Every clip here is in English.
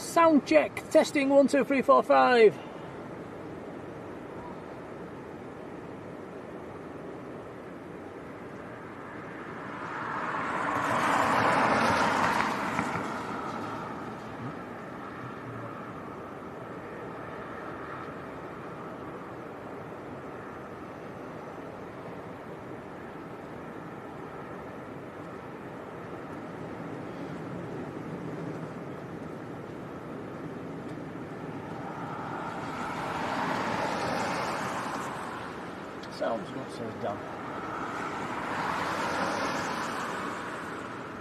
Sound check, testing 1, 2, 3, 4, 5. Sounds good, says Dan.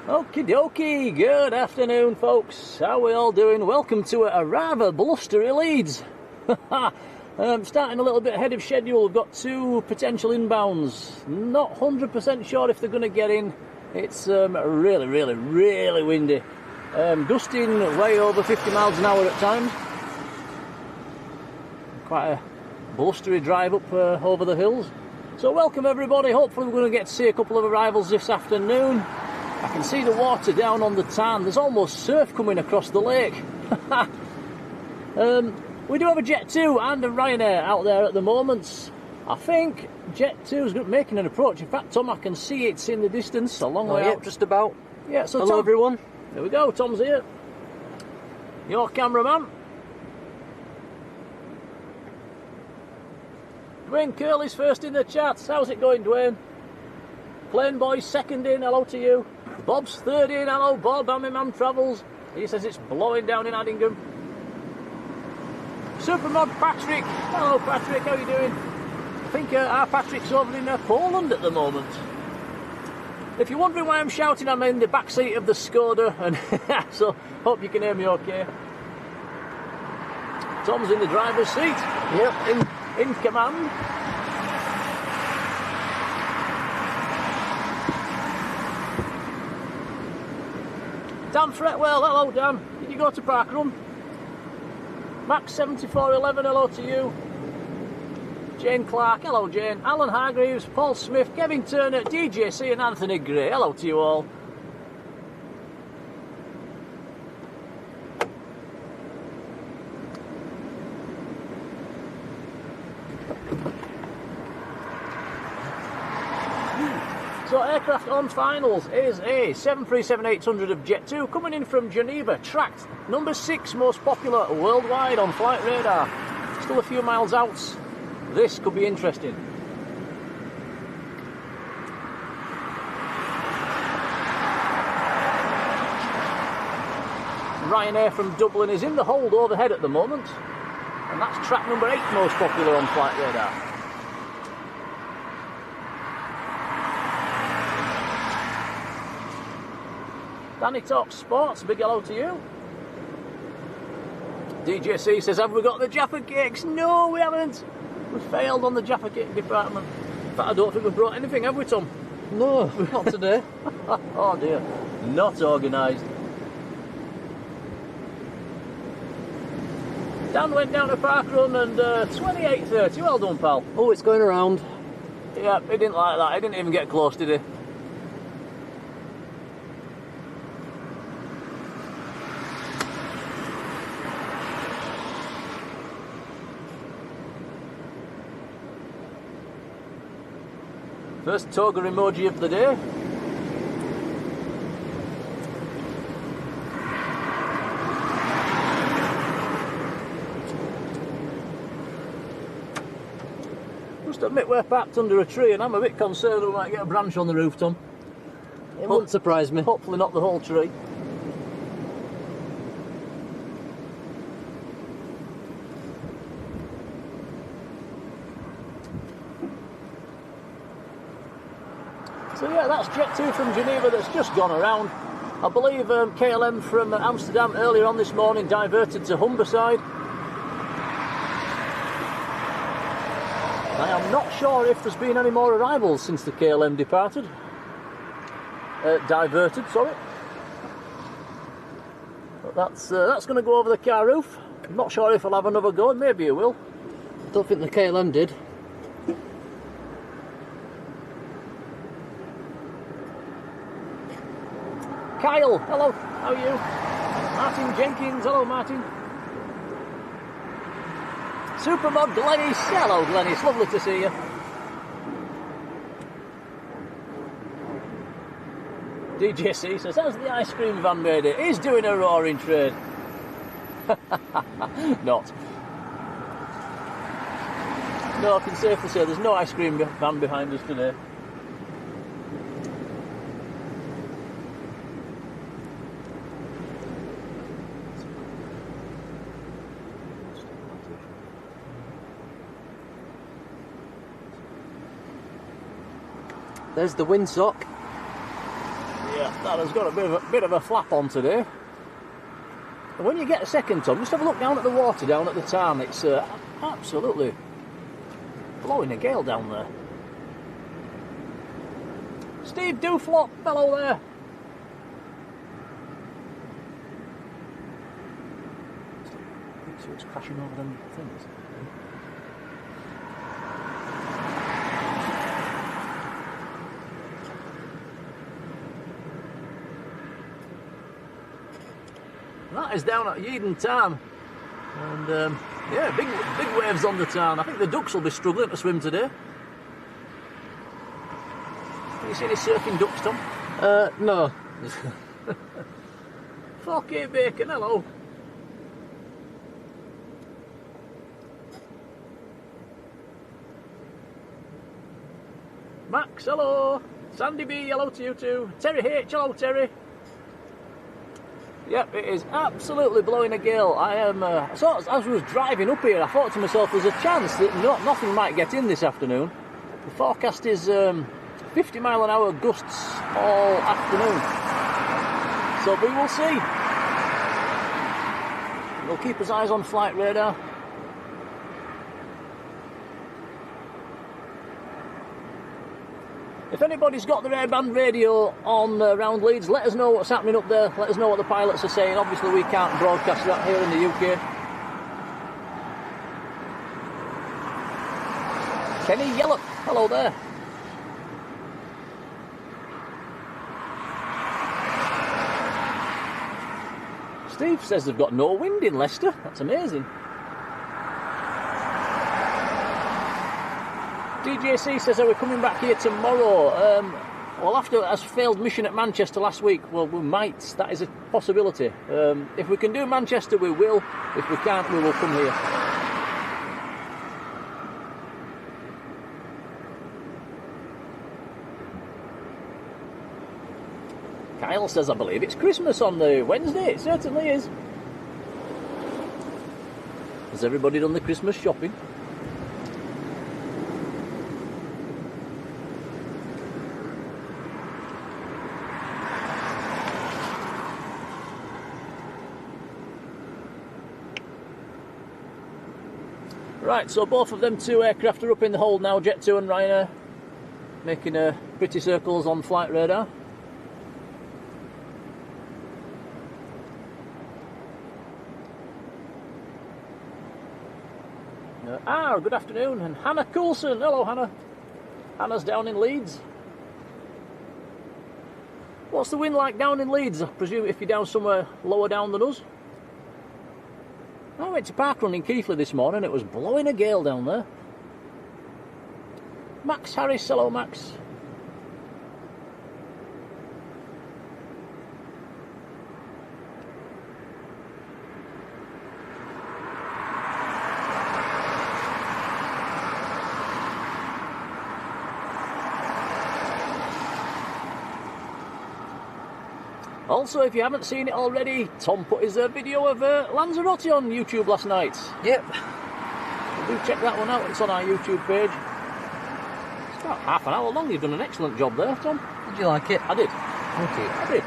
Okie dokie, good afternoon folks, how are we all doing? Welcome to a rather blustery Leeds. Starting a little bit ahead of schedule, we've got 2 potential inbounds. Not 100% sure if they're going to get in. It's really windy. Gusting way over 50 miles an hour at times. Quite a blustery drive up over the hills. So welcome everybody, hopefully we're going to get to see a couple of arrivals this afternoon. I can see the water down on the tarn, there's almost surf coming across the lake. We do have a Jet2 and a Ryanair out there at the moment. I think Jet2 is making an approach. In fact, Tom, I can see it's in the distance, a long way out. Just about. Yeah, so hello Tom, everyone. There we go, Tom's here. Your cameraman. Dwayne Curley's first in the chat. How's it going, Dwayne? Plain Boy's second in, hello to you. Bob's third in, hello Bob, how my man travels. He says it's blowing down in Addingham. Supermod Patryk, hello Patryk, how you doing? I think our Patryk's over in Poland at the moment. If you're wondering why I'm shouting, I'm in the back seat of the Skoda, and so hope you can hear me okay. Tom's in the driver's seat. Yep, in command. Dan Fretwell, hello Dan. Did you go to Parkrun? Max7411, hello to you. Jane Clark, hello Jane. Alan Hargreaves, Paul Smith, Kevin Turner, DJC and Anthony Gray, hello to you all. So aircraft on finals is a 737-800 of Jet2 coming in from Geneva, tracked number 6 most popular worldwide on flight radar. Still a few miles out. This could be interesting. Ryanair from Dublin is in the hold overhead at the moment, and that's track number 8 most popular on flight radar. Danny Talks Sports, big hello to you. DJC says, have we got the Jaffa cakes? No, we haven't. We failed on the Jaffa cake department. In fact, I don't think we've brought anything, have we, Tom? No, not today. Oh dear, not organised. Dan went down to Parkrun and 28.30, well done pal. Oh, it's going around. Yeah, he didn't like that, he didn't even get close, did he? First toga emoji of the day. Must admit we're parked under a tree and I'm a bit concerned we might get a branch on the roof, Tom. It wouldn't surprise me. Hopefully not the whole tree. So yeah, that's Jet2 from Geneva that's just gone around. I believe KLM from Amsterdam earlier on this morning diverted to Humberside. I am not sure if there's been any more arrivals since the KLM departed. Diverted, sorry. But that's going to go over the car roof. I'm not sure if I'll have another go, maybe it will. I don't think the KLM did. Kyle, hello, how are you? Martin Jenkins, hello Martin. Supermod Glenis, hello Glenis, lovely to see you. DJC says, how's the ice cream van made it? He's doing a roaring trade. Not. No, I can safely say there's no ice cream van behind us today. There's the windsock. Yeah, that has got a bit of a flap on today. And when you get a second, Tom, just have a look down at the water down at the tarn. It's absolutely blowing a gale down there. Steve Dooflop, hello there. Make sure it's crashing over them things. That is down at Yeadon Tarn, and yeah, big waves on the tarn. I think the ducks will be struggling to swim today. Can you see any surfing ducks, Tom? No. 4K Bacon, hello. Max, hello. Sandy B, hello to you too. Terry H, hello Terry. Yep, it is absolutely blowing a gale. I am, as I was driving up here, I thought to myself, there's a chance that nothing might get in this afternoon. The forecast is 50 mile an hour gusts all afternoon. So we will see. We'll keep his eyes on flight radar. If anybody's got their airband radio on around Leeds, let us know what's happening up there. Let us know what the pilots are saying. Obviously, we can't broadcast that here in the UK. Kenny Yellop, hello there. Steve says they've got no wind in Leicester. That's amazing. DJC says, are we coming back here tomorrow? Well, after a failed mission at Manchester last week, well, we might. That is a possibility. If we can do Manchester, we will. If we can't, we will come here. Kyle says, I believe it's Christmas on the Wednesday. It certainly is. Has everybody done the Christmas shopping? Right, so both of them two aircraft are up in the hold now, Jet2 and Ryanair, making pretty circles on flight radar. Good afternoon, and Hannah Coulson, hello Hannah. Hannah's down in Leeds. What's the wind like down in Leeds? I presume if you're down somewhere lower down than us. I went to parkrun in Keighley this morning, it was blowing a gale down there. Max Harris, hello Max. Also, if you haven't seen it already, Tom put his video of Lanzarote on YouTube last night. Yep. Do check that one out, it's on our YouTube page. It's about half an hour long, you've done an excellent job there, Tom. Did you like it? I did. Thank you. I did.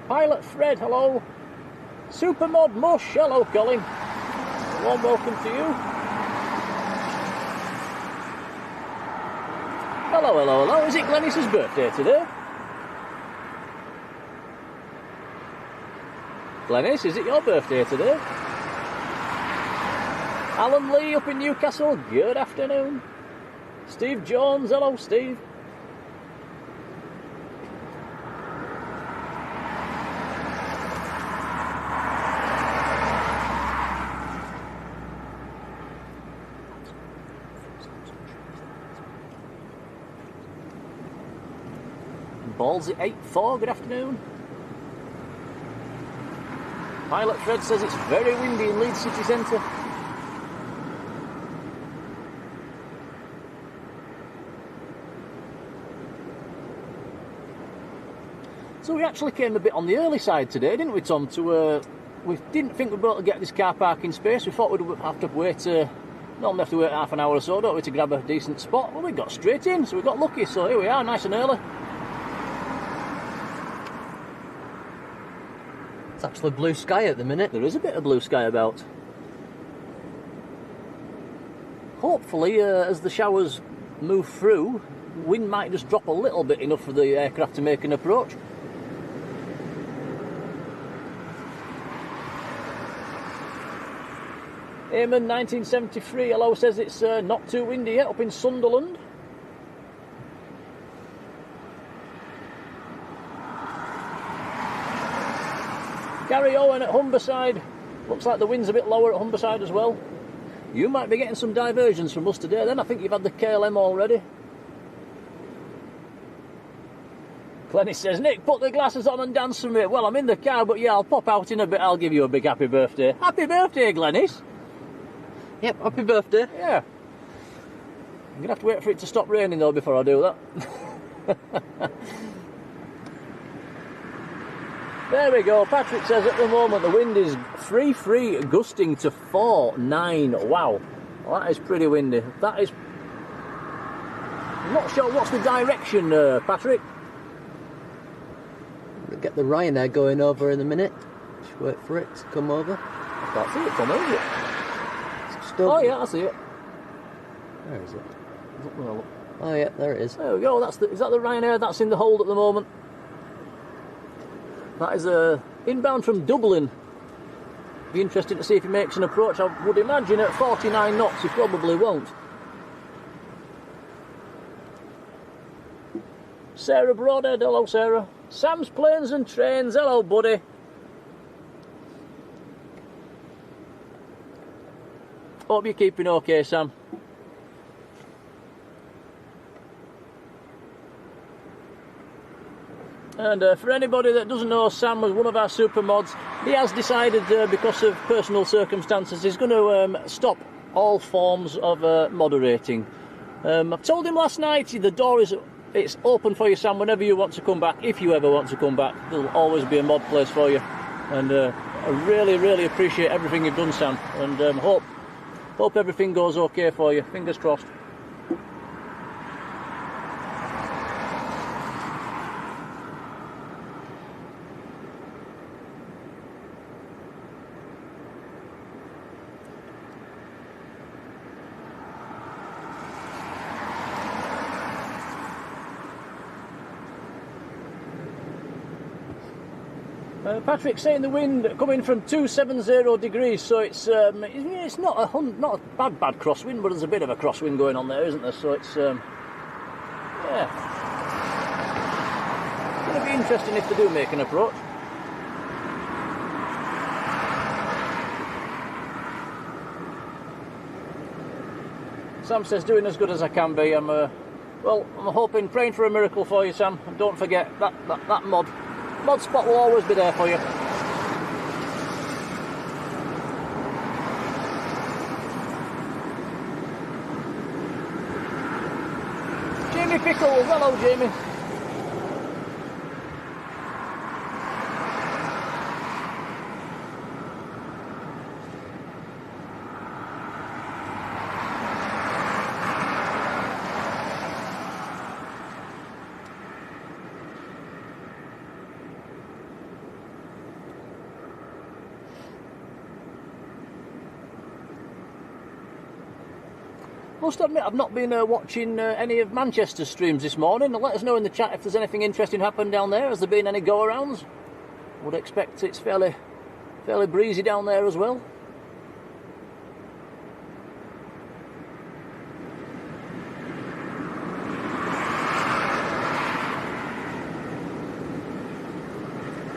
Pilot Fred, hello. Supermod Mush, hello Colin. Warm welcome to you. Hello, hello, hello. Is it Glenis's birthday today? Glenis, is it your birthday today? Alan Lee up in Newcastle, good afternoon. Steve Jones, hello Steve. Balls at 8-4, good afternoon. Pilot Fred says it's very windy in Leeds city centre. So we actually came a bit on the early side today, didn't we, Tom? We didn't think we'd be able to get this car parking space. We thought we'd have to wait, normally have to wait half an hour or so, don't we, to grab a decent spot. Well, we got straight in, so we got lucky. So here we are, nice and early. It's actually blue sky at the minute. There is a bit of blue sky about. Hopefully, as the showers move through, wind might just drop a little bit enough for the aircraft to make an approach. Eamon 1973, hello, says it's not too windy yet up in Sunderland. Gary Owen at Humberside. Looks like the wind's a bit lower at Humberside as well. You might be getting some diversions from us today then. I think you've had the KLM already. Glenis says, Nick, put the glasses on and dance for me. Well, I'm in the car, but yeah, I'll pop out in a bit. I'll give you a big happy birthday. Happy birthday, Glenis. Yep, happy birthday. Yeah. I'm going to have to wait for it to stop raining though before I do that. There we go. Patrick says at the moment the wind is free, gusting to 4-9. Wow. Well, that is pretty windy. That is... I'm not sure what's the direction, Patrick. We'll get the Ryanair going over in a minute. Just wait for it to come over. I can't see it from here, is it? Oh yeah, I see it. Where is it? Well, Oh yeah, there it is. there we go. Is that the Ryanair that's in the hold at the moment? That is inbound from Dublin. Be interesting to see if he makes an approach. I would imagine at 49 knots he probably won't. Sarah Broadhead, hello Sarah. Sam's Planes and Trains, hello buddy. Hope you're keeping okay, Sam. And for anybody that doesn't know, Sam was one of our super mods. He has decided, because of personal circumstances, he's going to stop all forms of moderating. I've told him last night the door it's open for you, Sam, whenever you want to come back. If you ever want to come back, there'll always be a mod place for you. And I really appreciate everything you've done, Sam. And hope everything goes okay for you. Fingers crossed. Patrick saying the wind coming from 270 degrees, so it's not a bad crosswind, but there's a bit of a crosswind going on there, isn't there? So it's yeah, it's going to be interesting if they do make an approach. Sam says doing as good as I can be. I'm hoping, praying for a miracle for you, Sam. And don't forget that mod spot will always be there for you. Jamie Pickles, hello Jamie. Must admit I've not been watching any of Manchester's streams this morning. Let us know in the chat if there's anything interesting happened down there. Has there been any go-arounds? Would expect it's fairly breezy down there as well.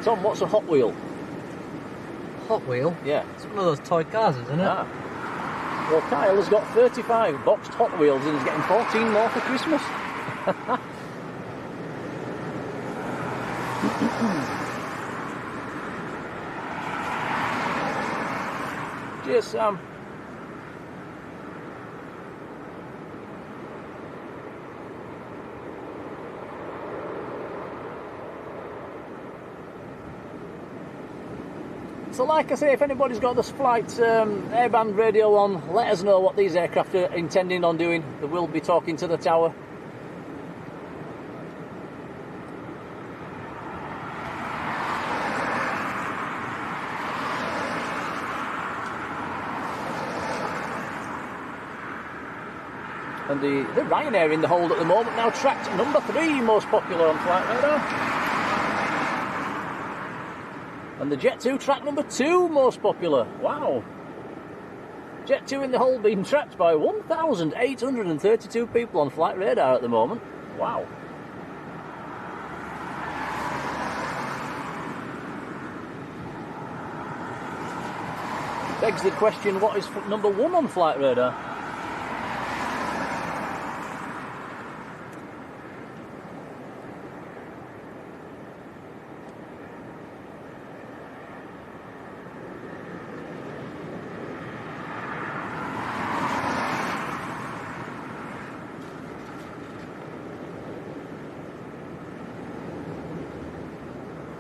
Tom, what's a Hot Wheel? Hot Wheel? Yeah. It's one of those toy cars, isn't it? Ah. Well, Kyle has got 35 boxed Hot Wheels and he's getting 14 more for Christmas. Cheers, Sam. So like I say, if anybody's got this flight airband radio on, let us know what these aircraft are intending on doing. They will be talking to the tower. And the Ryanair in the hold at the moment, now tracked number 3 most popular on flight radar. And the Jet2 track number 2 most popular. Wow. Jet2 in the hold being tracked by 1,832 people on flight radar at the moment. Wow. Begs the question, what is number 1 on flight radar?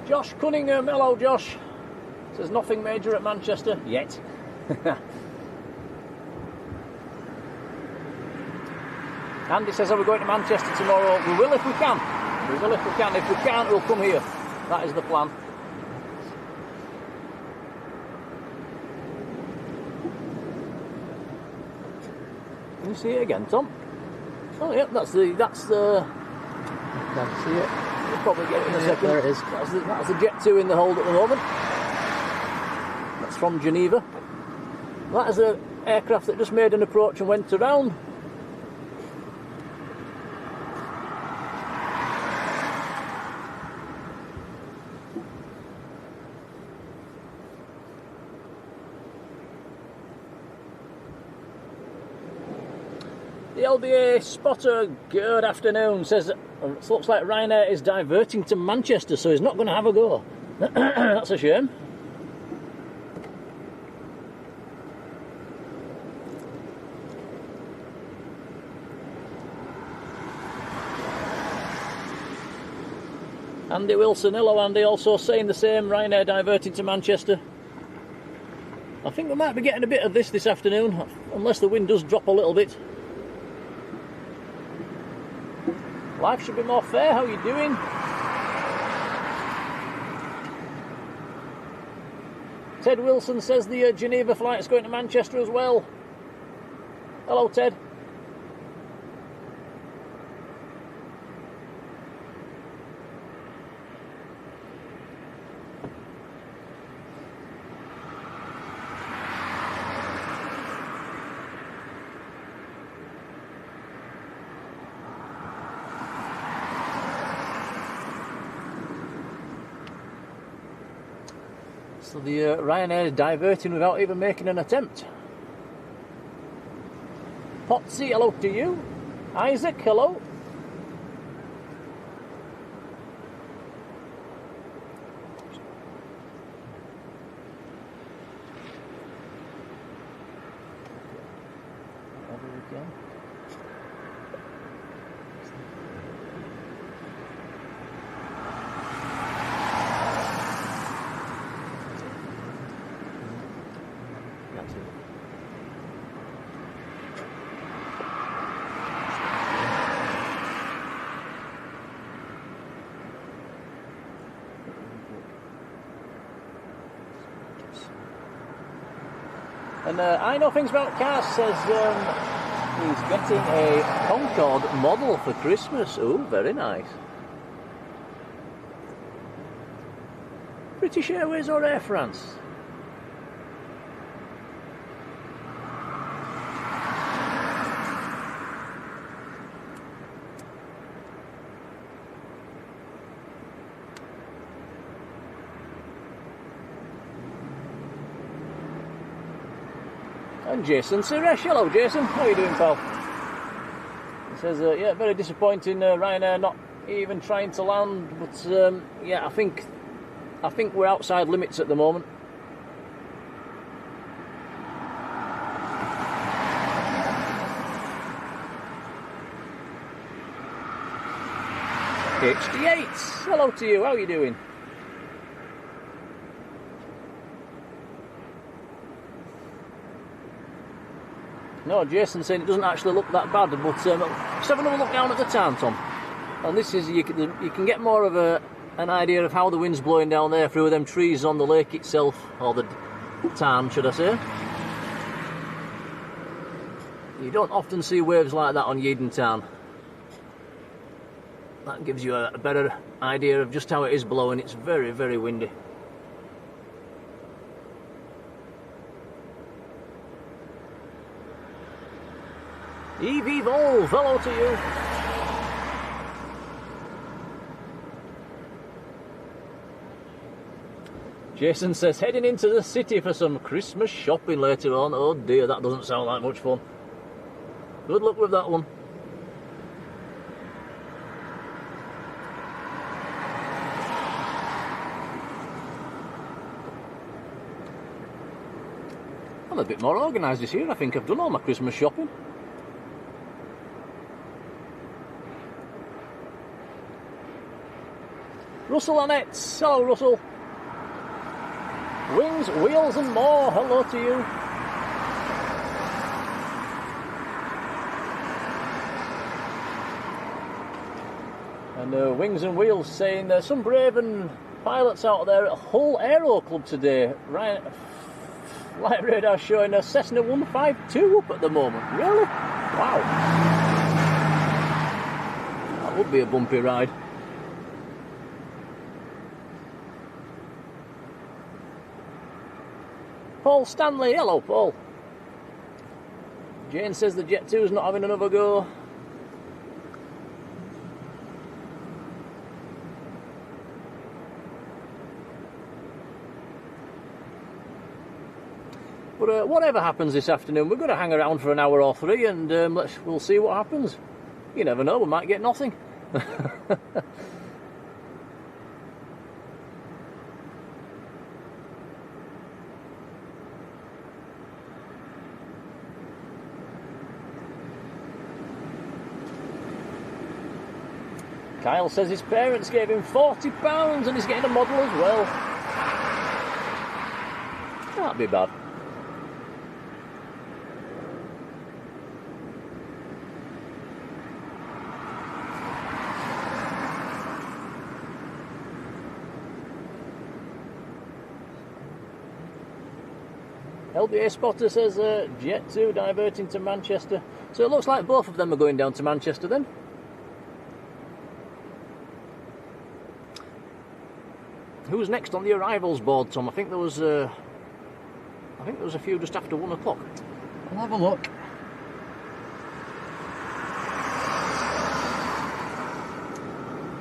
Josh Cunningham, hello Josh. Says nothing major at Manchester yet. Andy says, are we going to Manchester tomorrow? We will if we can. We will if we can. If we can't, we'll come here. That is the plan. Can you see it again, Tom? Oh, yep, that's the. Can't see it. We'll probably get it in a second. There it is. That's the Jet2 in the hold at the moment. That's from Geneva. That is an aircraft that just made an approach and went around. The LBA spotter, good afternoon, says it looks like Ryanair is diverting to Manchester, so he's not going to have a go. That's a shame. Andy Wilson, hello Andy, also saying the same, Ryanair diverting to Manchester. I think we might be getting a bit of this afternoon, unless the wind does drop a little bit. Life should be more fair, how are you doing? Ted Wilson says the Geneva flight is going to Manchester as well. Hello Ted. So the Ryanair is diverting without even making an attempt. Potsy, hello to you. Isaac, hello. And I know things about cars, says he's getting a Concorde model for Christmas. Ooh, very nice. British Airways or Air France? And Jason Suresh, hello Jason, how are you doing pal? He says, yeah, very disappointing Ryanair not even trying to land, but yeah, I think we're outside limits at the moment. HD8, hello to you, how are you doing? No, Jason's saying it doesn't actually look that bad, but let's have another look down at the tarn, Tom. And this is, you can get more of an idea of how the wind's blowing down there through them trees on the lake itself, or the tarn, should I say. You don't often see waves like that on Yeadon Tarn. That gives you a better idea of just how it is blowing. It's very, very windy. Evolve, hello to you. Jason says, heading into the city for some Christmas shopping later on. Oh dear, that doesn't sound like much fun. Good luck with that one. I'm a bit more organised this year. I think I've done all my Christmas shopping. Russell Annette, hello Russell. Wings, wheels and more, hello to you. And Wings and Wheels saying there's some brave and pilots out there at Hull Aero Club today. Flight radar showing a Cessna 152 up at the moment. Really? Wow. That would be a bumpy ride. Paul Stanley, hello Paul. Jane says the Jet2 is not having another go. But whatever happens this afternoon, we're going to hang around for an hour or three, and we'll see what happens. You never know, we might get nothing. Kyle says his parents gave him £40 and he's getting a model as well. Can't be bad. LBA Spotter says Jet2 diverting to Manchester. So it looks like both of them are going down to Manchester then. Who's next on the arrivals board, Tom? I think there was a few just after 1 o'clock. I'll have a look.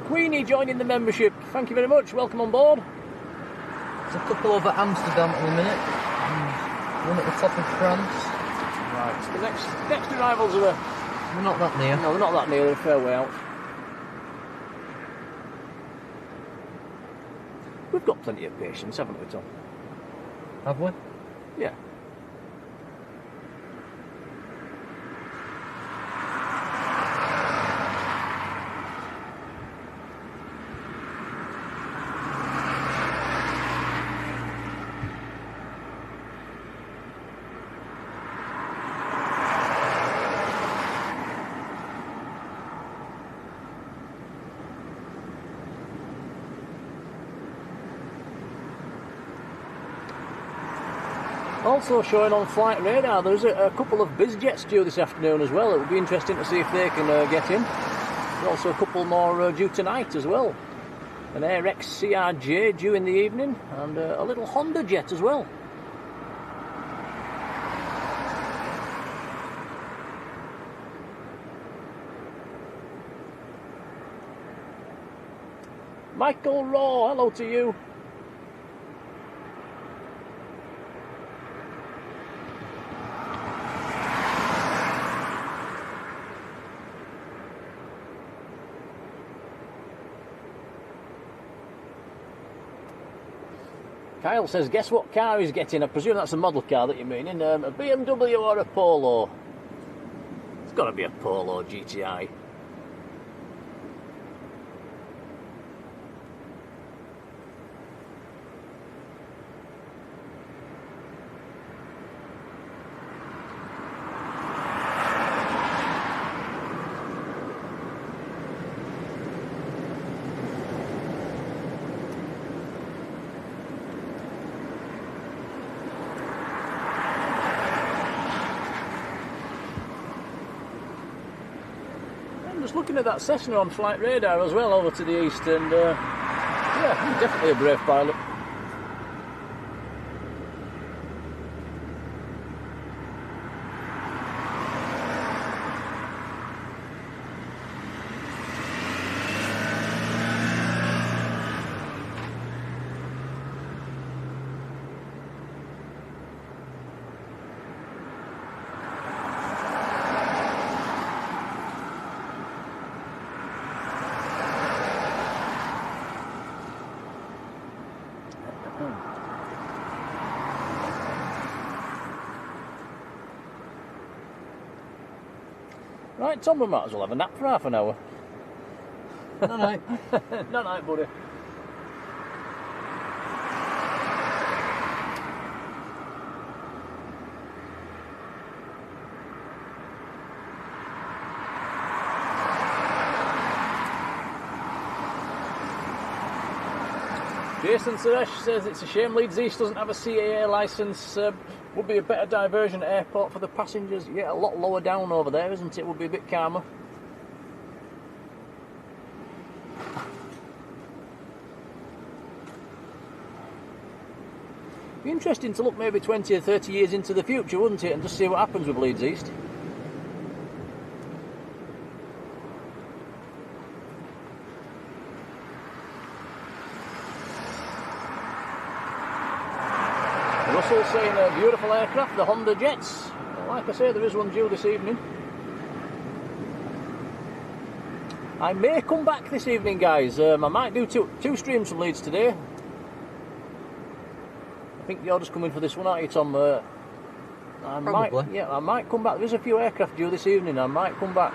Queenie joining the membership. Thank you very much. Welcome on board. There's a couple over Amsterdam at the minute. And one at the top of France. Right. The next arrivals are. We're not that near. No, they're not that near. They're a fair way out. We've got plenty of patience, haven't we, Tom? Have we? Yeah. Also showing on flight radar, there's a couple of BizJets due this afternoon as well. It would be interesting to see if they can get in. There's also a couple more due tonight as well. An AirX CRJ due in the evening, and a little Honda jet as well. Michael Raw, hello to you. Kyle says, guess what car he's getting? I presume that's a model car that you mean, in a BMW or a Polo? It's got to be a Polo GTI. Looking at that Cessna on flight radar as well over to the east, and yeah, he's definitely a brave pilot. Right, Tom, we might as well have a nap for half an hour. No, no. No night, buddy. Jason Suresh says it's a shame Leeds East doesn't have a CAA licence. Would be a better diversion airport for the passengers. Yeah, a lot lower down over there, isn't it? Would be a bit calmer. Be interesting to look maybe 20 or 30 years into the future, wouldn't it? And just see what happens with Leeds East. Russell saying a beautiful aircraft, the Honda Jets. Like I say, there is one due this evening. I may come back this evening, guys. I might do two streams from Leeds today. I think you're just coming for this one, aren't you, Tom? Probably. I might come back. There's a few aircraft due this evening. I might come back.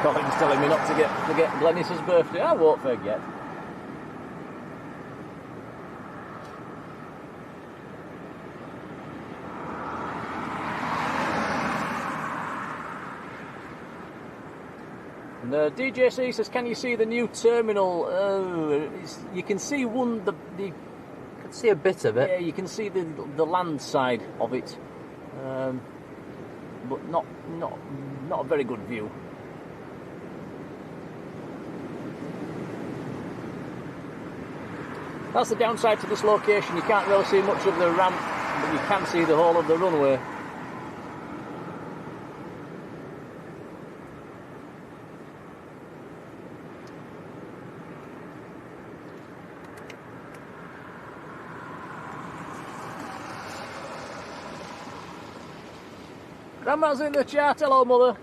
Colin's telling me not to forget Glenis's birthday. I won't forget. And DJC says, can you see the new terminal? You can see one. You can see a bit of it. Yeah, you can see the land side of it, but not a very good view. That's the downside to this location. You can't really see much of the ramp, but you can see the whole of the runway. Grandma's in the chat. Hello, mother.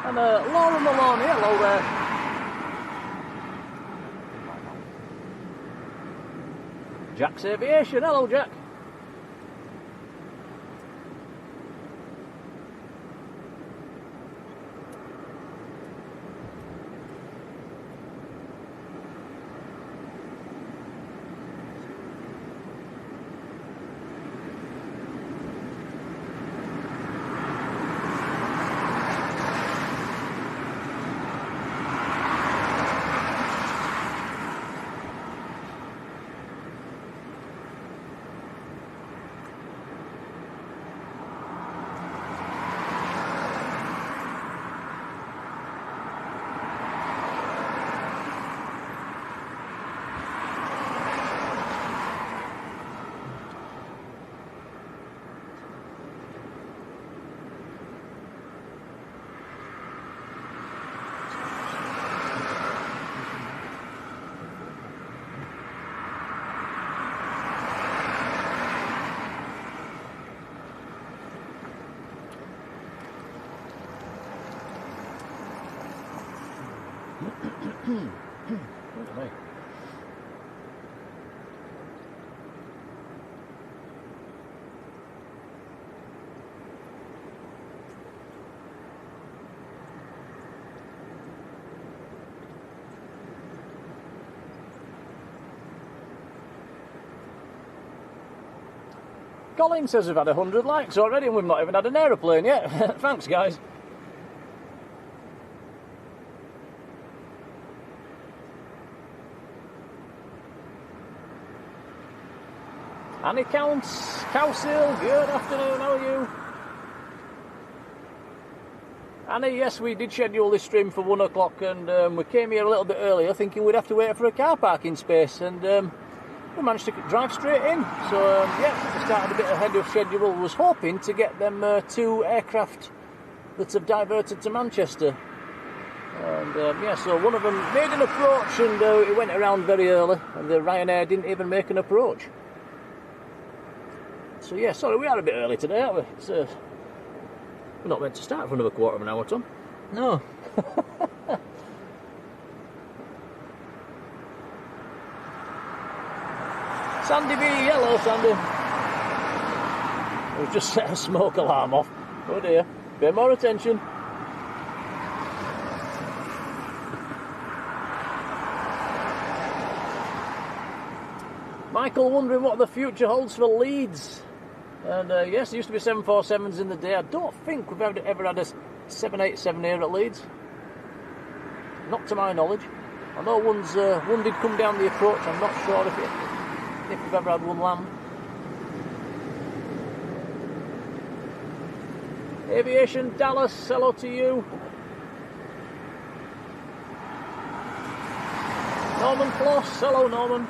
And Laura Maloney, hello there. Jack's Aviation, hello Jack. Look at me. Colin says we've had 100 likes already and we've not even had an aeroplane yet. Thanks, guys. Annie Counts, Cowsill, good afternoon, how are you? Annie, yes, we did schedule this stream for 1 o'clock and we came here a little bit earlier thinking we'd have to wait for a car parking space and we managed to drive straight in. So, yeah, we started a bit ahead of schedule. Was hoping to get them 2 aircraft that have diverted to Manchester. And, yeah, so one of them made an approach and it went around very early and the Ryanair didn't even make an approach. So, yeah, sorry, we are a bit early today, aren't we? It's, we're not meant to start for another quarter of an hour, Tom. No. Sandy B, hello Sandy. We've just set a smoke alarm off. Oh dear, pay more attention. Michael wondering what the future holds for Leeds. And yes, there used to be 747s in the day. I don't think we've ever had a 787 here at Leeds. Not to my knowledge. I know one did come down the approach. I'm not sure if we've ever had one land. Aviation Dallas, hello to you. Norman Floss, hello Norman.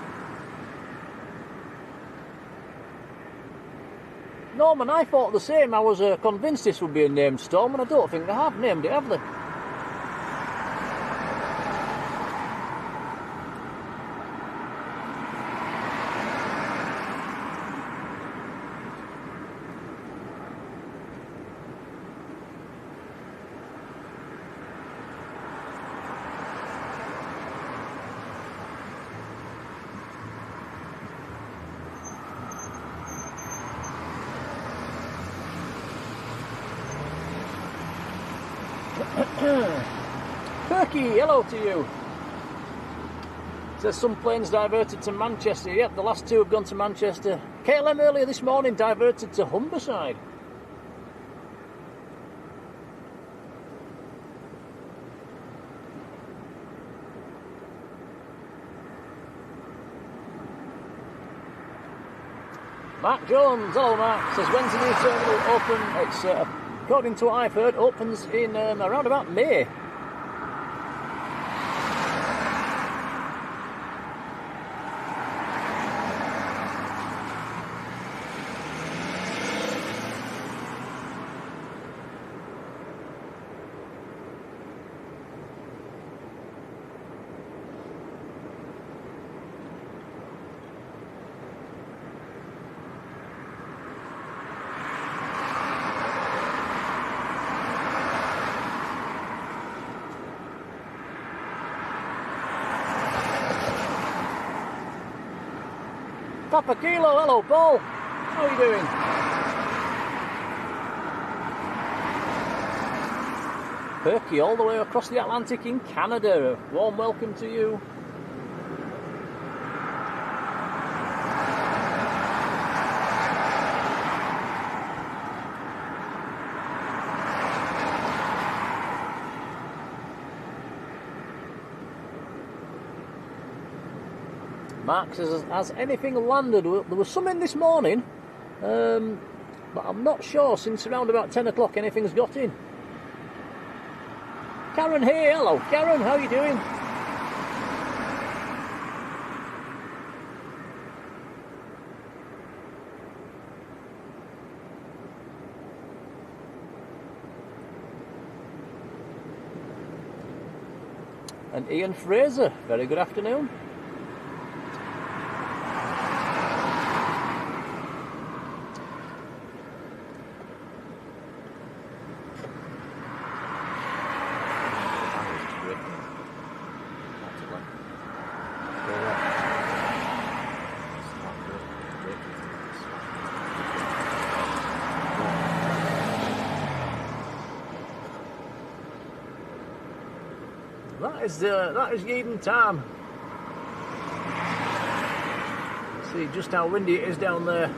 Norman, I thought the same. I was convinced this would be a named storm, and I don't think they have named it, have they? Perky, hello to you. Says some planes diverted to Manchester. Yep, the last 2 have gone to Manchester. KLM earlier this morning diverted to Humberside. Mark Jones, hello Mark, says when's the new terminal open? It's according to what I've heard, opens in around about May. Papa Kilo, hello Paul, how are you doing? Perky all the way across the Atlantic in Canada, a warm welcome to you. Mark says, has anything landed? There was some in this morning, but I'm not sure since around about 10 o'clock anything's got in. Karen here, hello Karen, how are you doing? And Ian Fraser, very good afternoon. That is Yeadon Tarn. See just how windy it is down there.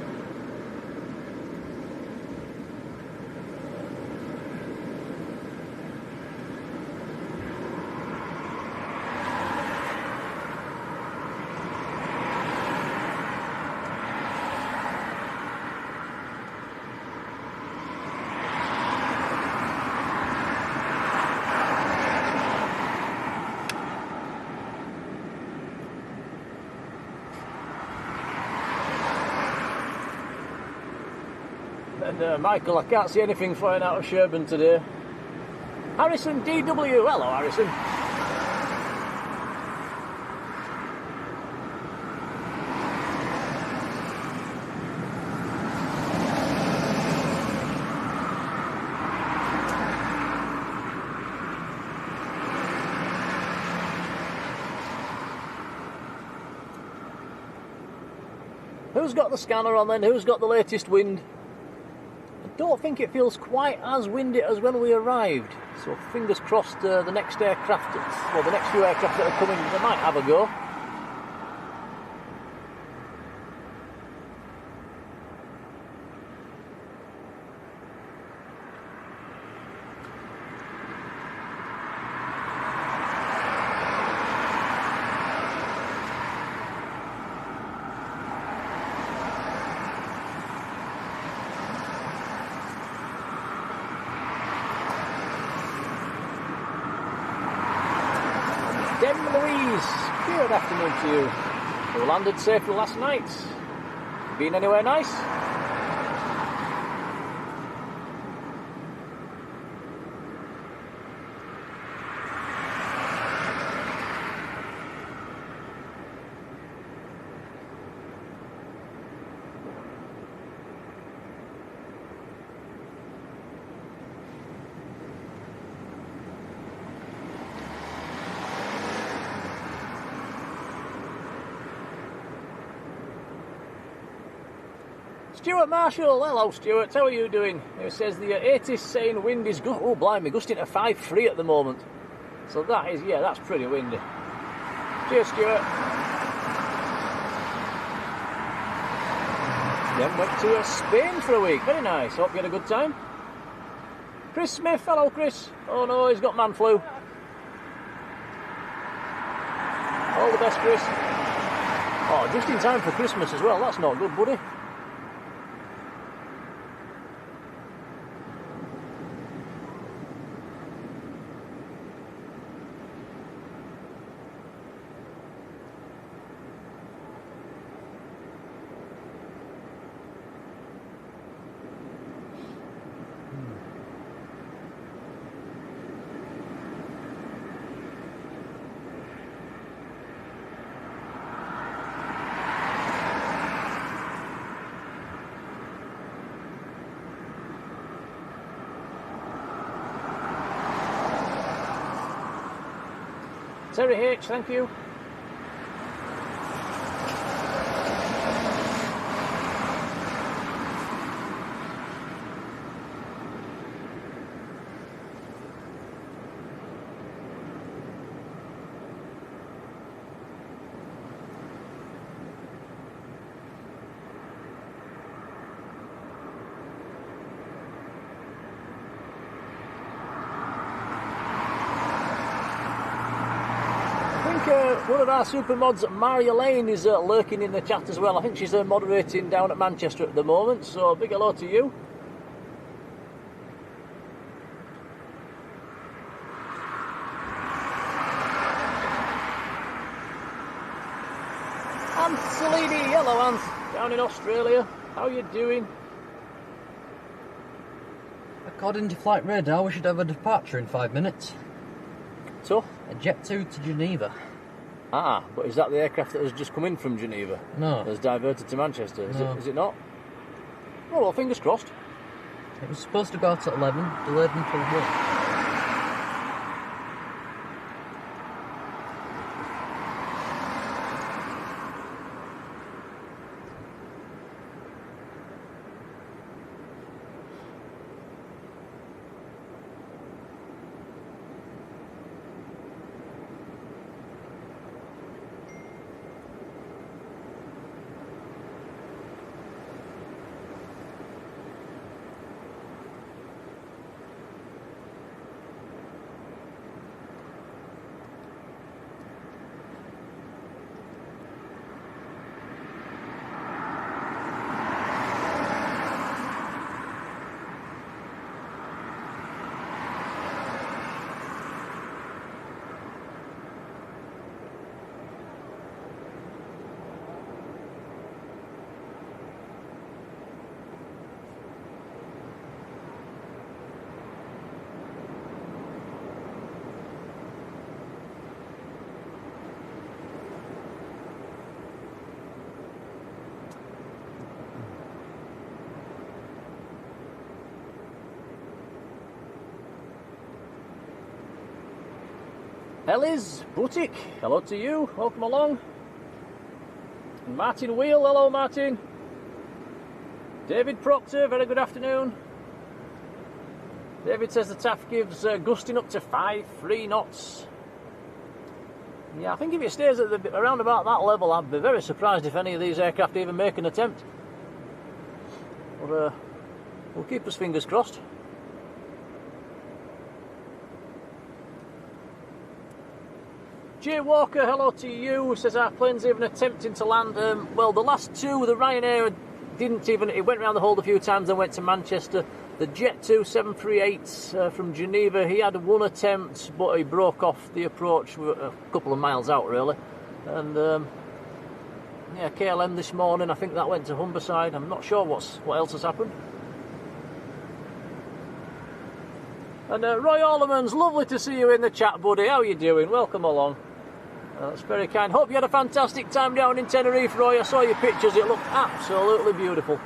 And Michael, I can't see anything flying out of Sherburn today. Harrison DW, hello Harrison. Who's got the scanner on then? Who's got the latest wind? Don't think it feels quite as windy as when we arrived, so fingers crossed the next aircraft, well the next few aircraft that are coming, they might have a go. Good afternoon to you. We landed safely last night. Been anywhere nice? Stuart Marshall, hello Stuart, how are you doing? It says the 80s saying wind is oh blimey, gusting to 5-3 at the moment. So that is, yeah, that's pretty windy. Cheers Stuart. Then went to Spain for a week, very nice, hope you had a good time. Chris Smith, hello Chris. Oh no, he's got man flu. All the best Chris. Oh, just in time for Christmas as well, that's not good buddy. Terry H, thank you. One of our super mods, Marjolein, is lurking in the chat as well. I think she's moderating down at Manchester at the moment, so big hello to you. Ant Salini, hello Ant, down in Australia. How you doing? According to flight radar, we should have a departure in 5 minutes. So? A Jet2 to Geneva. Ah, but is that the aircraft that has just come in from Geneva? No. That's diverted to Manchester? No. Is it not? Oh, well, fingers crossed. It was supposed to go out at 11, delayed until 1. Ellis Butik, hello to you, welcome along. And Martin Wheel, hello Martin. David Proctor, very good afternoon. David says the TAF gives gusting up to 5-3 knots. Yeah, I think if it stays at around about that level, I'd be very surprised if any of these aircraft even make an attempt. But we'll keep us fingers crossed. Jay Walker, hello to you, says our plane's even attempting to land. Well, the last two, the Ryanair didn't even, it went around the hold a few times and went to Manchester. The Jet2 738s from Geneva, he had one attempt, but he broke off the approach a couple of miles out, really. And yeah, KLM this morning, I think that went to Humberside. I'm not sure what else has happened. And Roy Orlemans, lovely to see you in the chat, buddy. How are you doing? Welcome along. That's very kind. Hope you had a fantastic time down in Tenerife, Roy. I saw your pictures. It looked absolutely beautiful.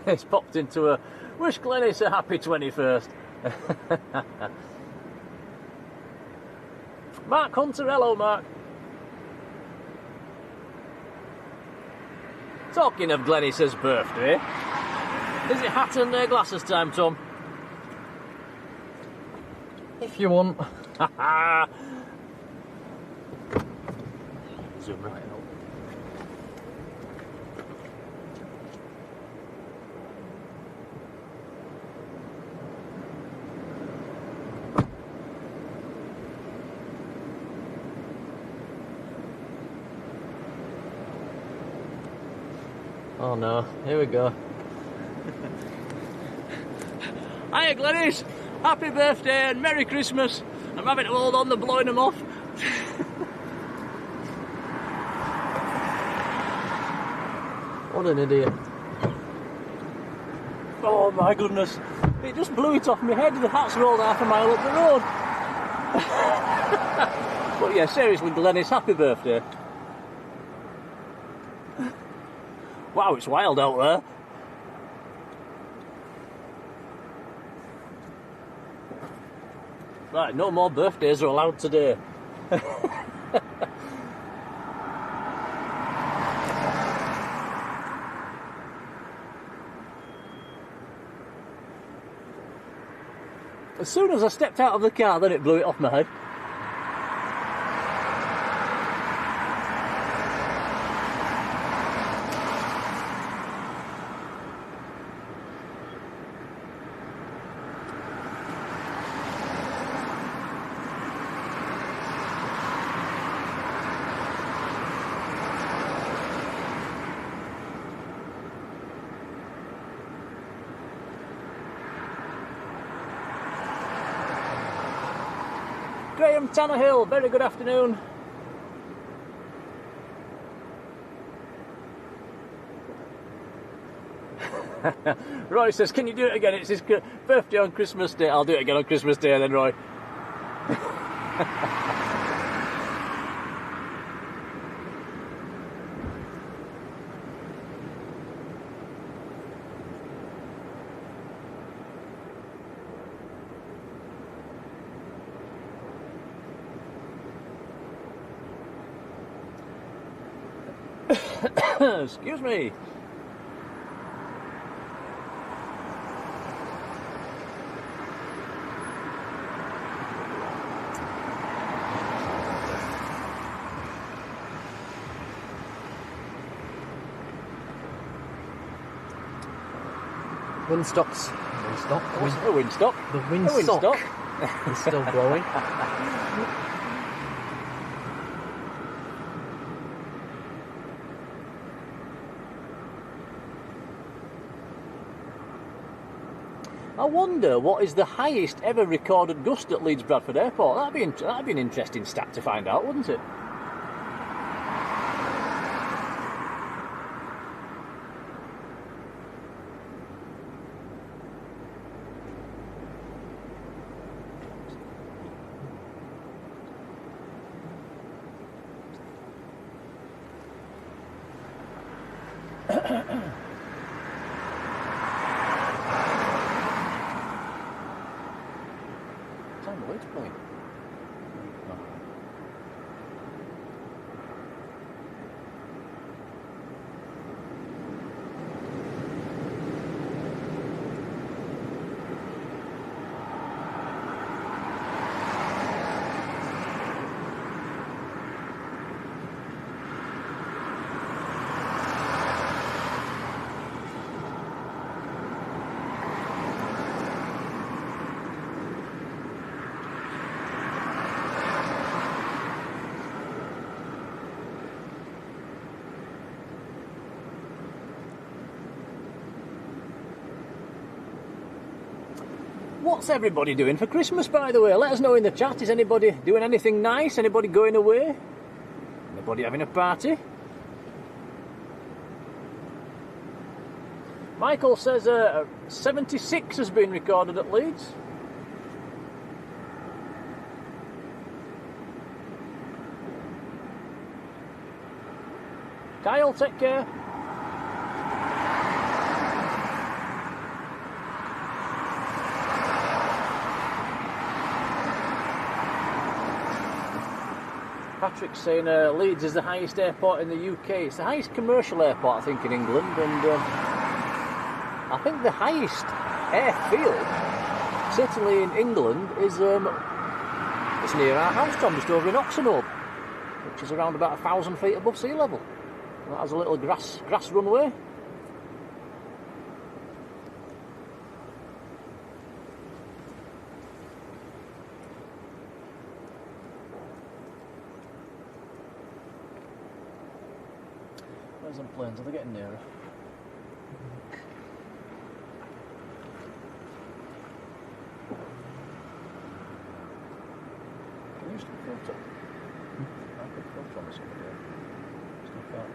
It's popped into a wish Glenis a happy 21st. Mark Hunter, hello Mark. Talking of Glenis's birthday, is it hat and glasses time, Tom? If you want. Zoom right out. Oh no, here we go. Hiya Glenis, happy birthday and Merry Christmas. I'm having to hold on, they're blowing them off. What an idiot. Oh my goodness, it just blew it off my head. The hat's rolled half a mile up the road. But yeah, seriously Glenis, happy birthday. Wow, it's wild out there. Right, no more birthdays are allowed today. As soon as I stepped out of the car, then it blew it off my head. Graham Tannehill, very good afternoon. Roy says, can you do it again? It's his birthday on Christmas Day. I'll do it again on Christmas Day then, Roy. Excuse me. Windstocks. What's a windstock? The windstock is still blowing. I wonder what is the highest ever recorded gust at Leeds Bradford Airport. That'd be an interesting stat to find out, wouldn't it? coming? Oh. What's everybody doing for Christmas, by the way? Let us know in the chat. Is anybody doing anything nice? Anybody going away? Anybody having a party? Michael says 76 has been recorded at Leeds. Kyle, take care. Patrick's saying Leeds is the highest airport in the UK. It's the highest commercial airport, I think, in England, and I think the highest airfield, certainly in England, is it's near our house, Tom, just over in Oxenhope, which is around about 1,000 feet above sea level. And that has a little grass runway. Where's them planes? Are they getting nearer? Can you still filter? I could filter on this one here. Still can't.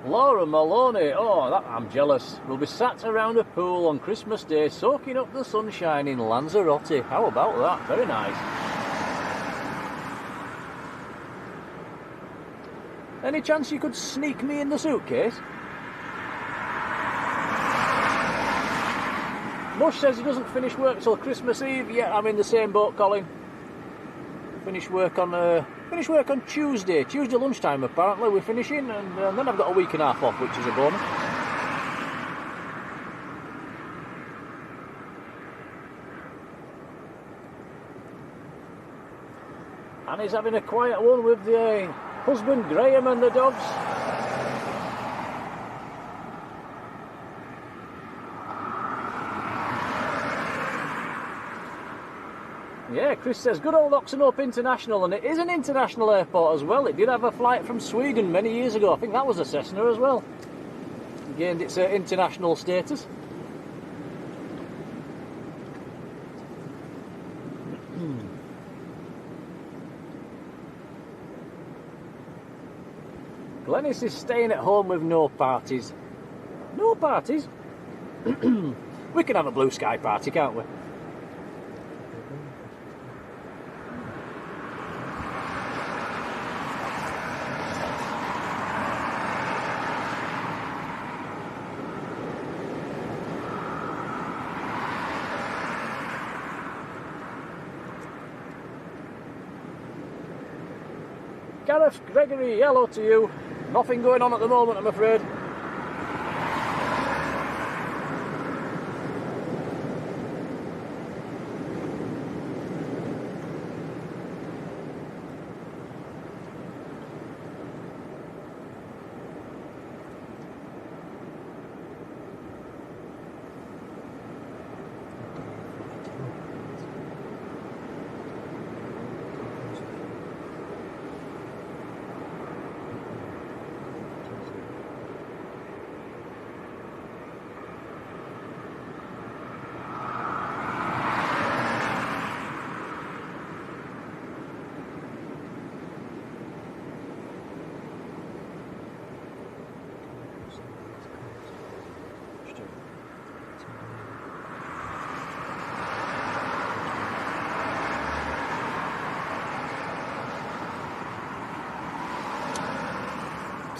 Laura Maloney, oh, I'm jealous. We'll be sat around a pool on Christmas Day, soaking up the sunshine in Lanzarote. How about that? Very nice. Any chance you could sneak me in the suitcase? Mush says he doesn't finish work till Christmas Eve. Yeah, I'm in the same boat, Colin. Finish work on Tuesday. Tuesday lunchtime, apparently, we're finishing, and then I've got a week and a half off, which is a bonus. And he's having a quiet one with the husband, Graham, and the dogs. Yeah, Chris says, good old Oxenhope International, and it is an international airport as well. It did have a flight from Sweden many years ago. I think that was a Cessna as well. It gained its international status. Glenis is staying at home with no parties. No parties? We can have a blue sky party, can't we? Gareth Gregory, hello to you. Nothing going on at the moment, I'm afraid.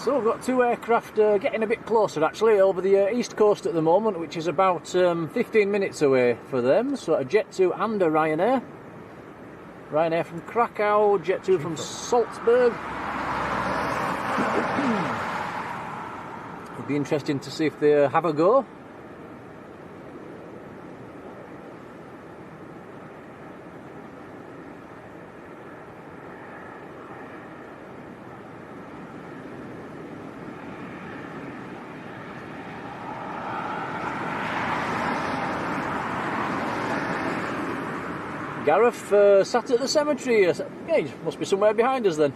So we've got two aircraft getting a bit closer actually over the east coast at the moment, which is about 15 minutes away for them. So a Jet2 and a Ryanair. Ryanair from Krakow, Jet2 from Salzburg. It'll be interesting to see if they have a go. Gareth sat at the cemetery. Yeah, he must be somewhere behind us then.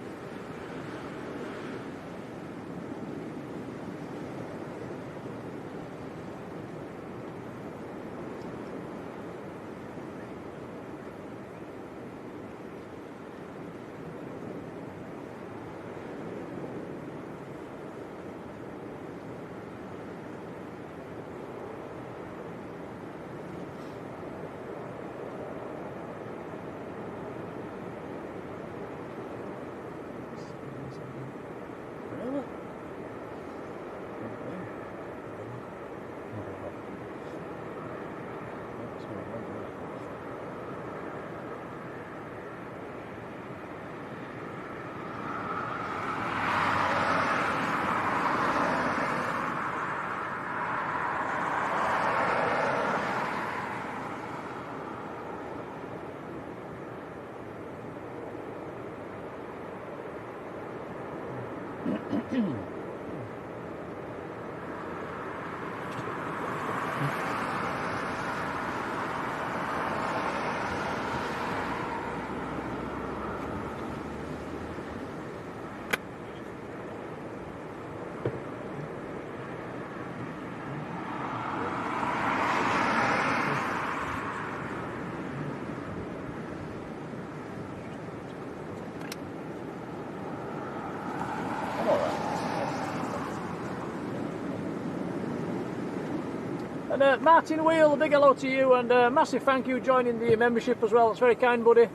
And Martin Wheel, a big hello to you, and massive thank you joining the membership as well. It's very kind, buddy.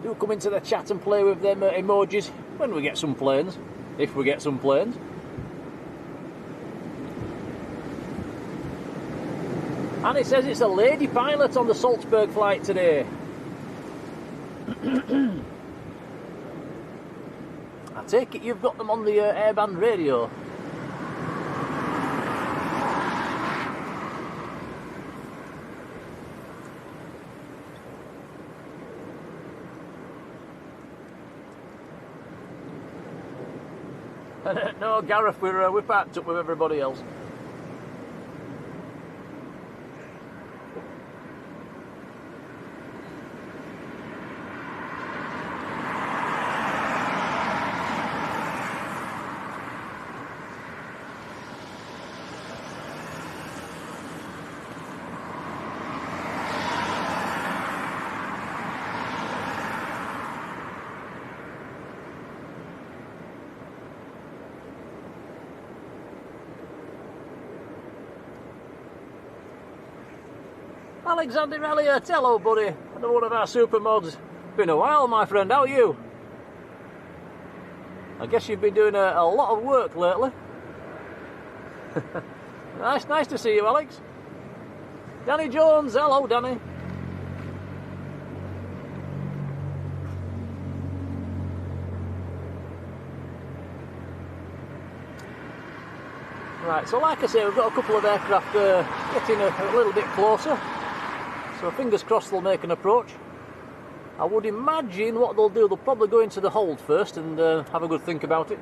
Do come into the chat and play with them emojis when we get some planes, if we get some planes. And it says it's a lady pilot on the Salzburg flight today. I take it you've got them on the airband radio. No, Gareth, we're packed up with everybody else. Alexander Elliott, hello buddy, another one of our super mods. Been a while, my friend, how are you? I guess you've been doing a lot of work lately. Nice to see you, Alex. Danny Jones, hello Danny. Right, so like I say, we've got a couple of aircraft getting a little bit closer. So fingers crossed they'll make an approach. I would imagine what they'll do, they'll probably go into the hold first and have a good think about it.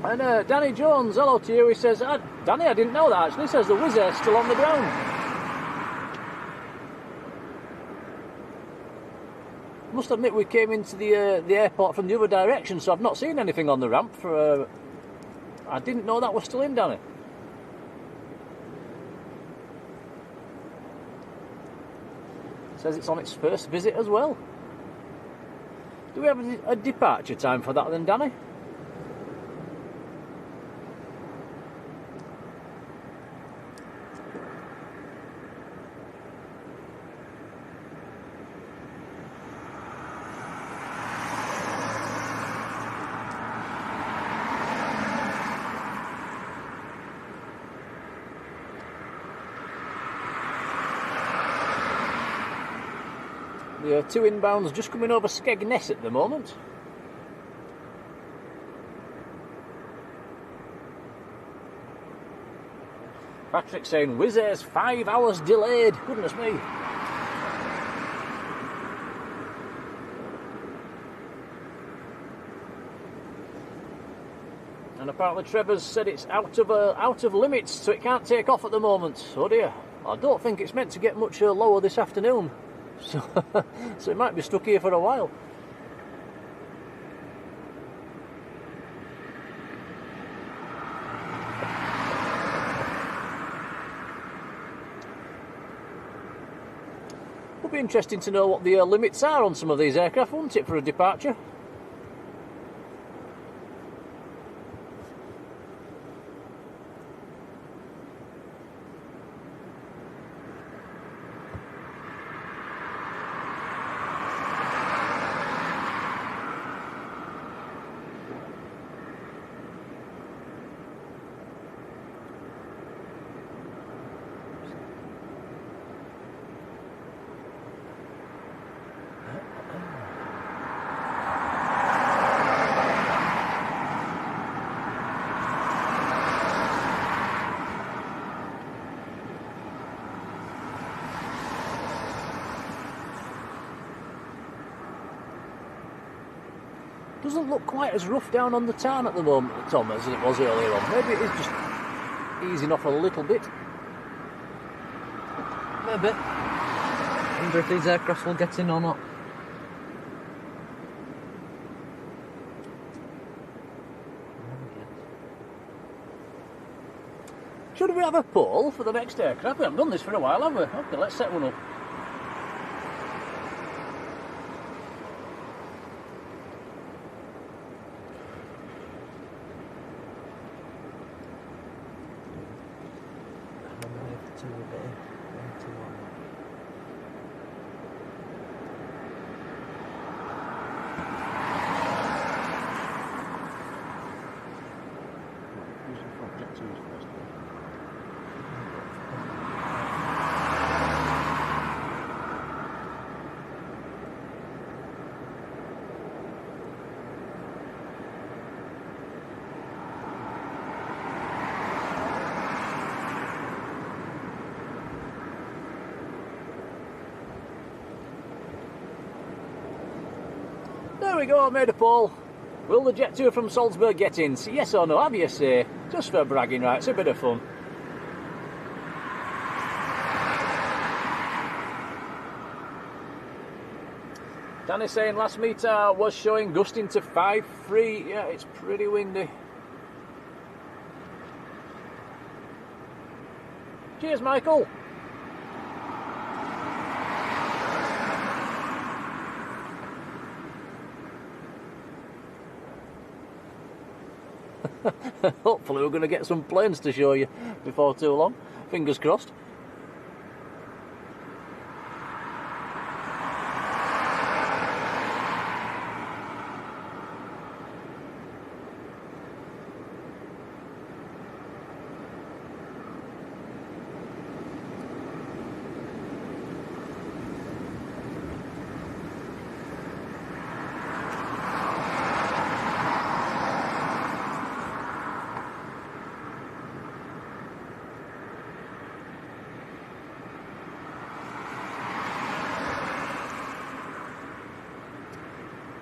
And Danny Jones, hello to you. He says, Danny, I didn't know that actually. He says the Wizz Air's still on the ground. Must admit we came into the airport from the other direction, so I've not seen anything on the ramp for. I didn't know that was still in, Danny. Says it's on its first visit as well. Do we have a departure time for that then, Danny? The two inbounds just coming over Skegness at the moment. Patrick saying Wizz Air's 5 hours delayed. Goodness me. And apparently Trevor's said it's out of limits, so it can't take off at the moment. Oh dear. I don't think it's meant to get much lower this afternoon. So, so it might be stuck here for a while. Would be interesting to know what the limits are on some of these aircraft, wouldn't it, for a departure? Doesn't look quite as rough down on the tarn at the moment, Tom, as it was earlier on. Maybe it is just easing off a little bit. Maybe. I wonder if these aircrafts will get in or not. Should we have a poll for the next aircraft? We haven't done this for a while, have we? Okay, let's set one up. There we go, I made a poll. Will the Jet2 from Salzburg get in? So yes or no, have you say? Just for bragging rights, a bit of fun. Danny saying last meter was showing gusting to 5-3. Yeah, it's pretty windy. Cheers, Michael. Hopefully we're going to get some planes to show you before too long. Fingers crossed.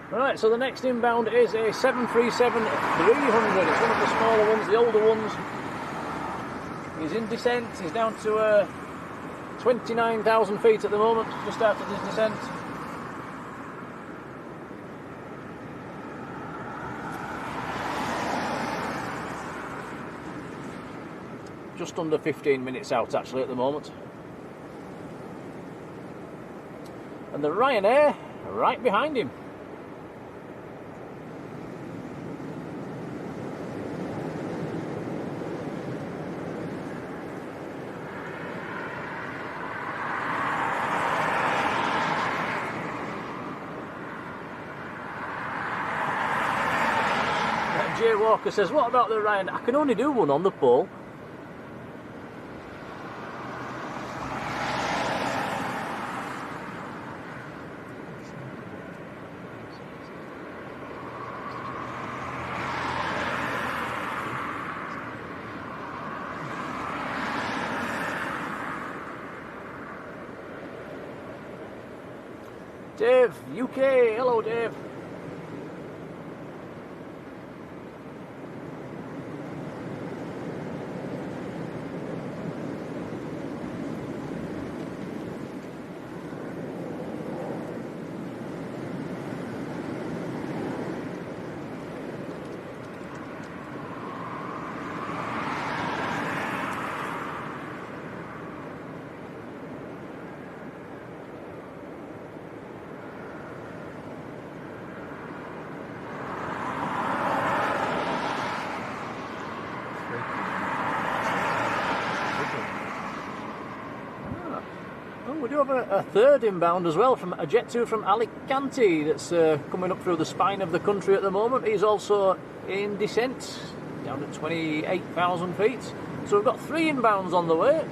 Right, so the next inbound is a 737-300. It's one of the smaller ones, the older ones. He's in descent. He's down to 29,000 feet at the moment, just after his descent. Just under 15 minutes out actually at the moment. And the Ryanair right behind him. Jay Walker says, what about the Ryanair? I can only do one on the pole. Dave, UK, hello Dave. We do have a third inbound as well, from a Jet2 from Alicante that's coming up through the spine of the country at the moment. He's also in descent, down at 28,000 feet. So we've got 3 inbounds on the way.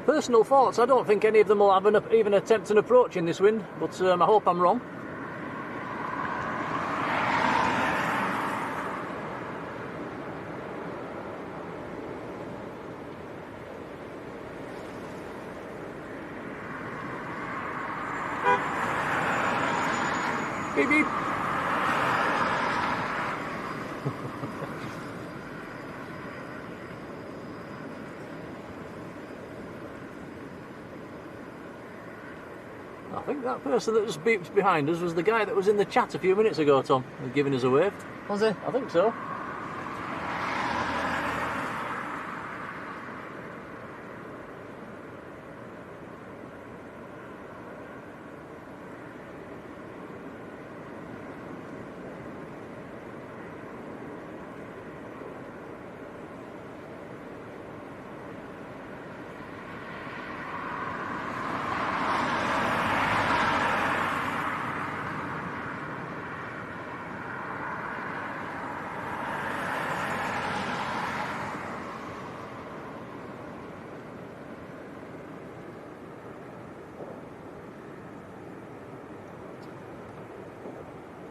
Personal thoughts, I don't think any of them will have even attempt an approach in this wind, but I hope I'm wrong. Beep beep. I think that person that just beeped behind us was the guy that was in the chat a few minutes ago, Tom, giving us a wave. Was he? I think so.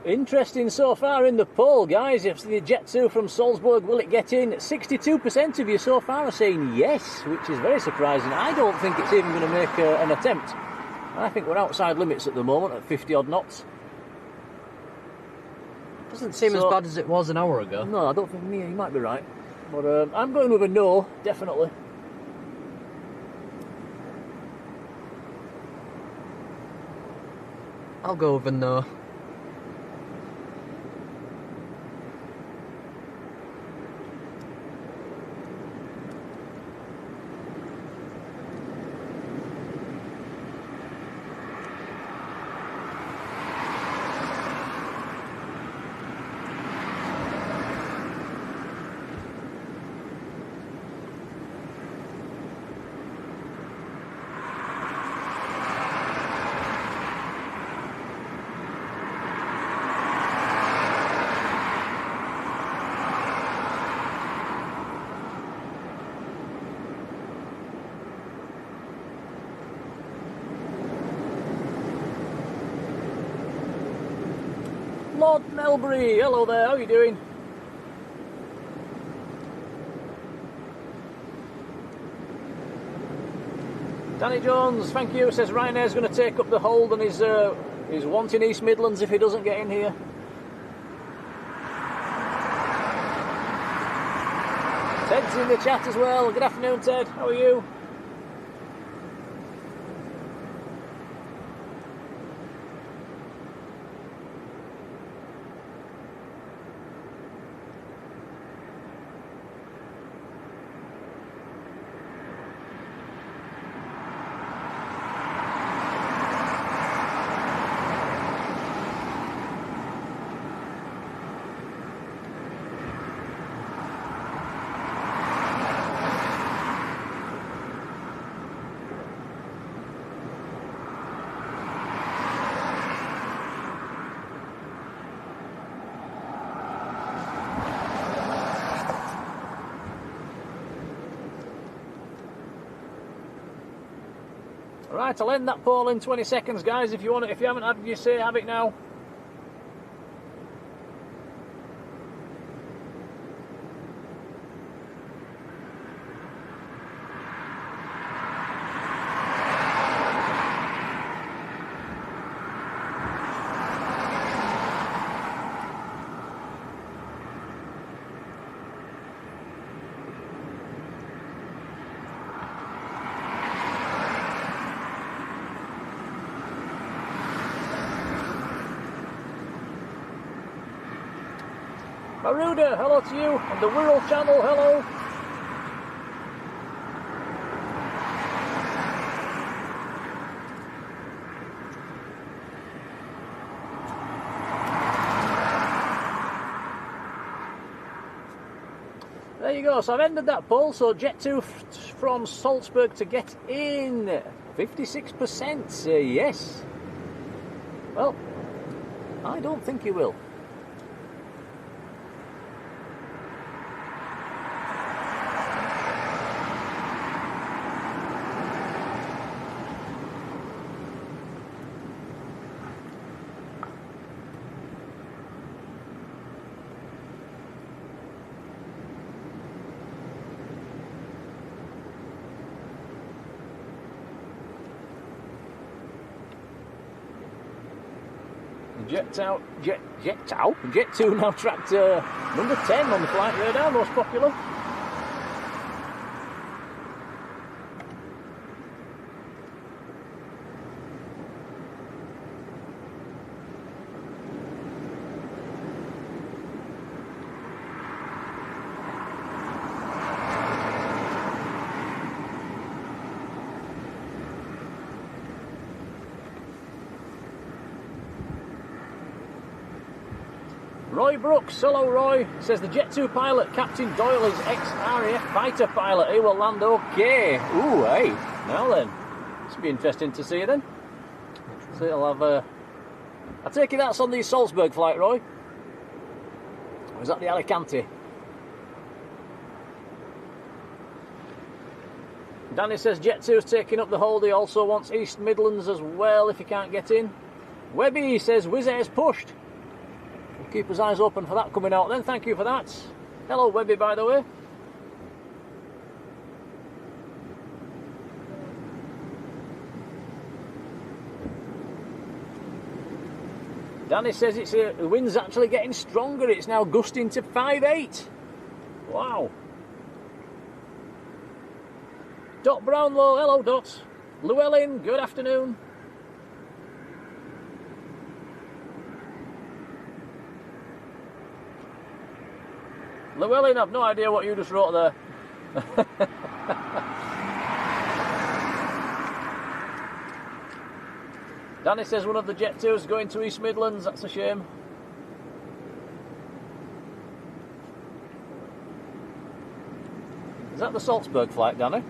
Interesting so far in the poll, guys. If the Jet2 from Salzburg, will it get in? 62% of you so far are saying yes, which is very surprising. I don't think it's even going to make an attempt. I think we're outside limits at the moment at 50 odd knots. Doesn't seem as bad as it was an hour ago. No, I don't think you might be right. But I'm going with a no, definitely. I'll go with a no. Lord Melbury, hello there, how are you doing? Danny Jones, thank you, says Ryanair's going to take up the hold and is wanting East Midlands if he doesn't get in here. Ted's in the chat as well. Good afternoon, Ted. How are you? Right, I'll end that poll in 20 seconds, guys. If you want it, if you haven't had your say, have it now. Maruda, hello to you, and the Wirral channel, hello. There you go, so I've ended that poll, so Jet2 from Salzburg to get in. 56%, yes. Well, I don't think you will. Jet2 now tracked number 10 on the flight radar, most popular. Roy Brooks, hello Roy, says the Jet2 pilot, Captain Doyle, is ex-RAF fighter pilot. He will land okay. Ooh, hey, now then. This will be interesting to see then. So it'll have I take it that's on the Salzburg flight, Roy? Or is that the Alicante? Danny says Jet2's taking up the hold. He also wants East Midlands as well if he can't get in. Webby says Wizz Air's pushed. Keep his eyes open for that coming out then, thank you for that. Hello Webby, by the way. Danny says it's the wind's actually getting stronger, it's now gusting to 5.8. Wow. Dot Brownlow, hello Dot. Llewellyn, good afternoon. Llewellyn, I've no idea what you just wrote there. Danny says one of the Jet2 is going to East Midlands, that's a shame. Is that the Salzburg flight, Danny?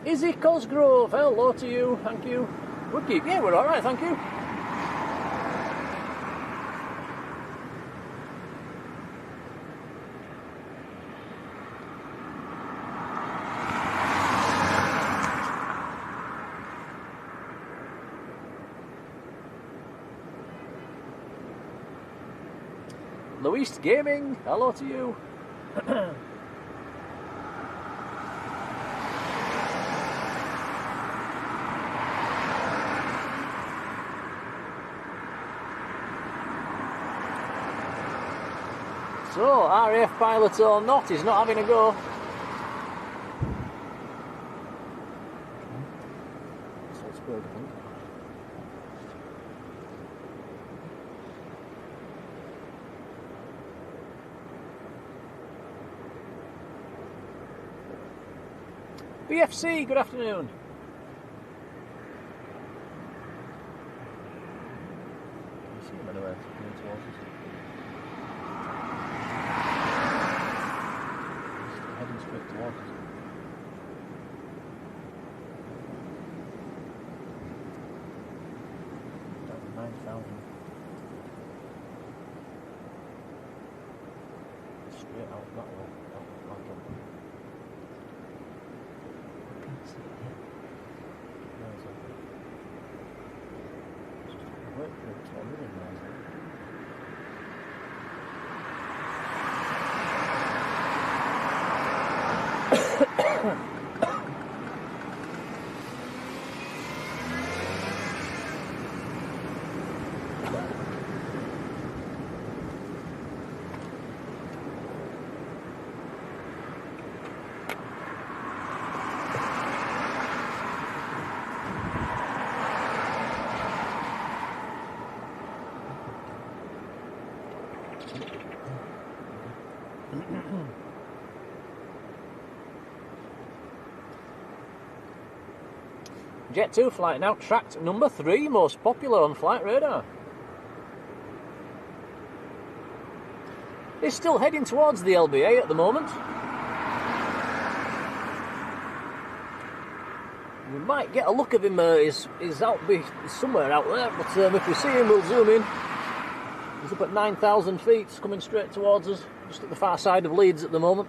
Izzy Cosgrove, hello to you, thank you. Good geek, yeah, we're alright, thank you. Luis Gaming, hello to you. So, RAF pilot or not, he's not having a go. Salzburg, I think. BFC, good afternoon. Can you see him anywhere coming towards us? He's heading straight towards us. Down to 9,000. Straight out that way. Out that way. Jet2 flight now tracked number 3 most popular on flight radar. It's still heading towards the LBA at the moment. We might get a look of him, he's out somewhere out there, but if we see him we'll zoom in. He's up at 9,000 feet, coming straight towards us, just at the far side of Leeds at the moment.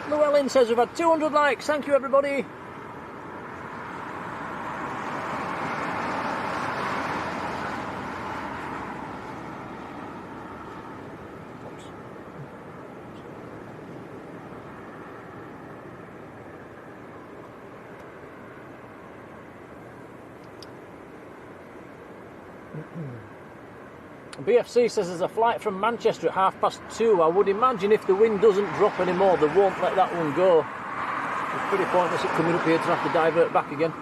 Llewellyn says we've had 200 likes, thank you everybody. BFC says there's a flight from Manchester at 2:30. I would imagine if the wind doesn't drop anymore, they won't let that one go. It's pretty pointless it coming up here to have to divert back again.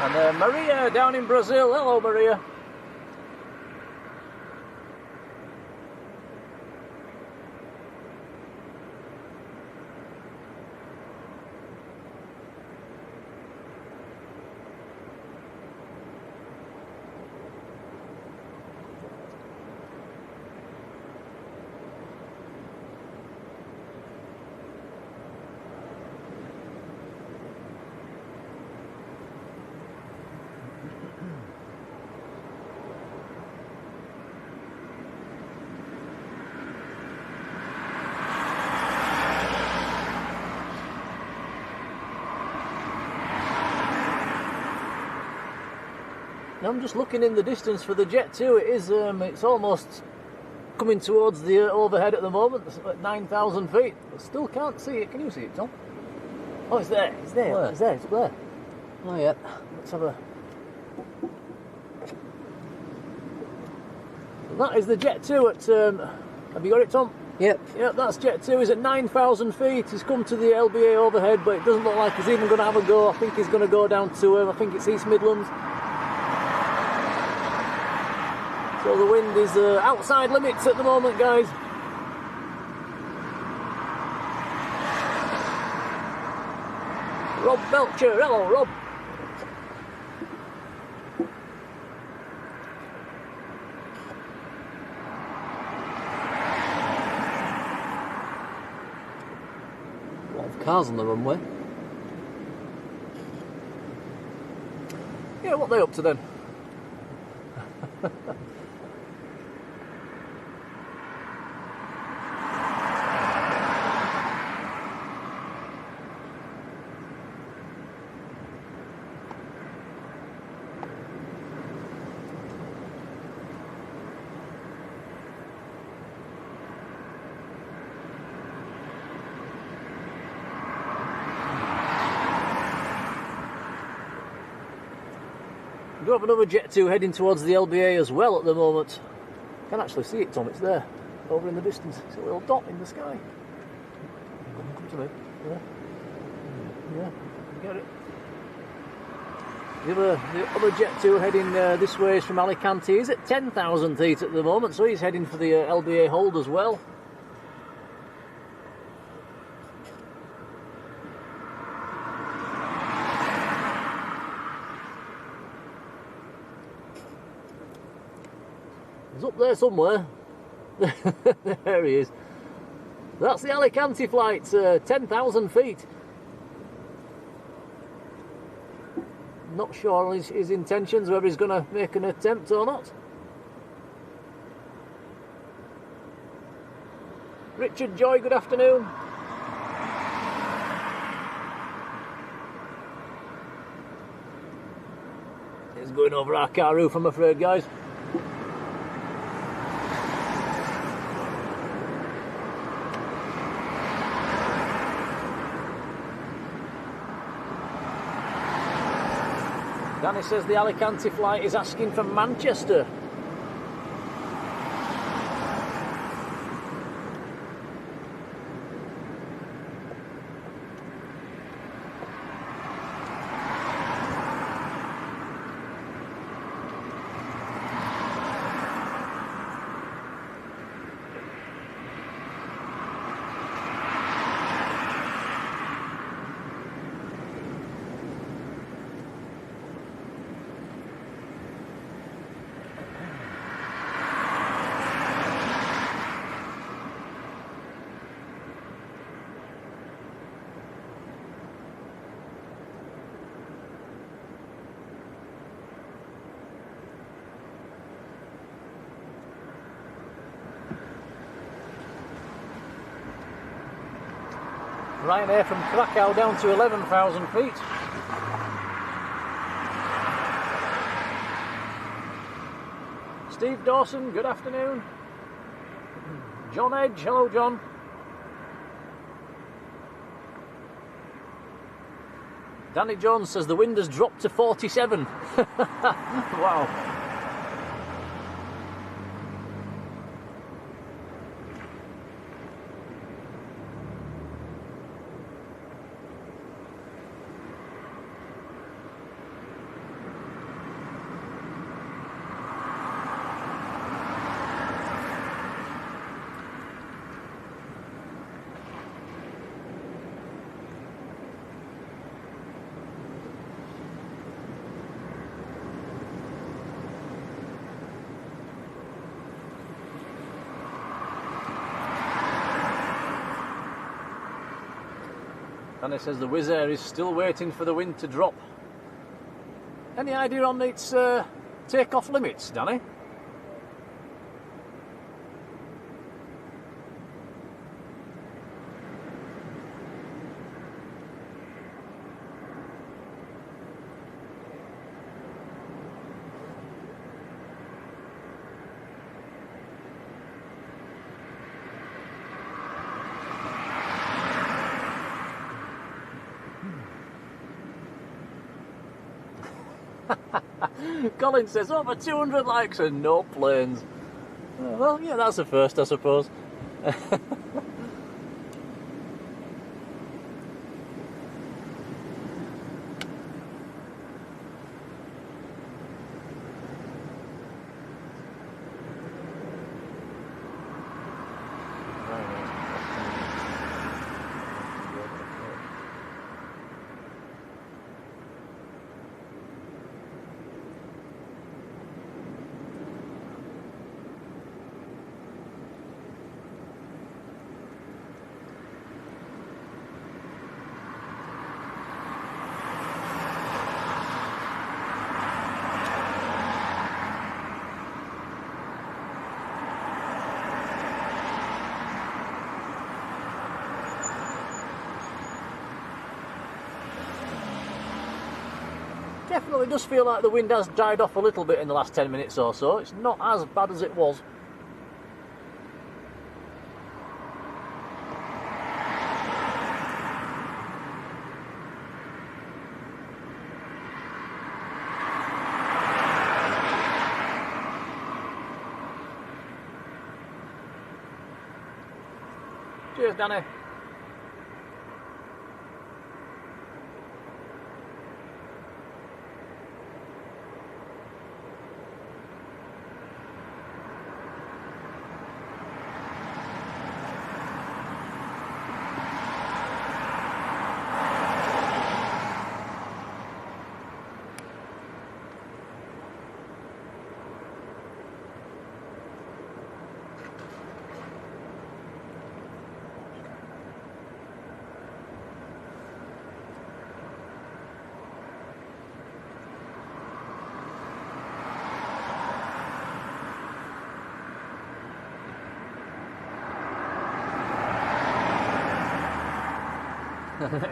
And Maria down in Brazil. Hello, Maria. I'm just looking in the distance for the Jet2. It is, it's almost coming towards the overhead at the moment. It's at 9,000 feet. I still can't see it. Can you see it, Tom? Oh, it's there. It's there. Where? It's there. It's up there. Oh, yeah. Let's have a... That is the Jet2 at... have you got it, Tom? Yep. Yep, that's Jet2. He's at 9,000 feet. He's come to the LBA overhead, but it doesn't look like he's even going to have a go. I think he's going to go down to, I think it's East Midlands. So the wind is outside limits at the moment, guys. Rob Belcher. Hello, Rob. A lot of cars on the runway. Yeah, what are they up to then? We do have another Jet2 heading towards the LBA as well at the moment. I can actually see it, Tom, it's there, over in the distance. It's a little dot in the sky. Come to me. Yeah. Yeah, you get it. The other Jet2 heading this way is from Alicante. He's at 10,000 feet at the moment, so he's heading for the LBA hold as well. He's up there somewhere. There he is. That's the Alicante flight, 10,000 feet. Not sure on his intentions, whether he's going to make an attempt or not. Richard Joy, good afternoon. He's going over our car roof, I'm afraid, guys. Danny says the Alicante flight is asking for Manchester. Ryanair from Krakow down to 11,000 feet. Steve Dawson, good afternoon. John Edge, hello John. Danny Jones says the wind has dropped to 47. Wow. And it says the Wizz Air is still waiting for the wind to drop. Any idea on its takeoff limits, Danny? Colin says over 200 likes and no planes. Well, yeah, that's a first, I suppose. Definitely does feel like the wind has died off a little bit in the last 10 minutes or so. It's not as bad as it was. Cheers, Danny.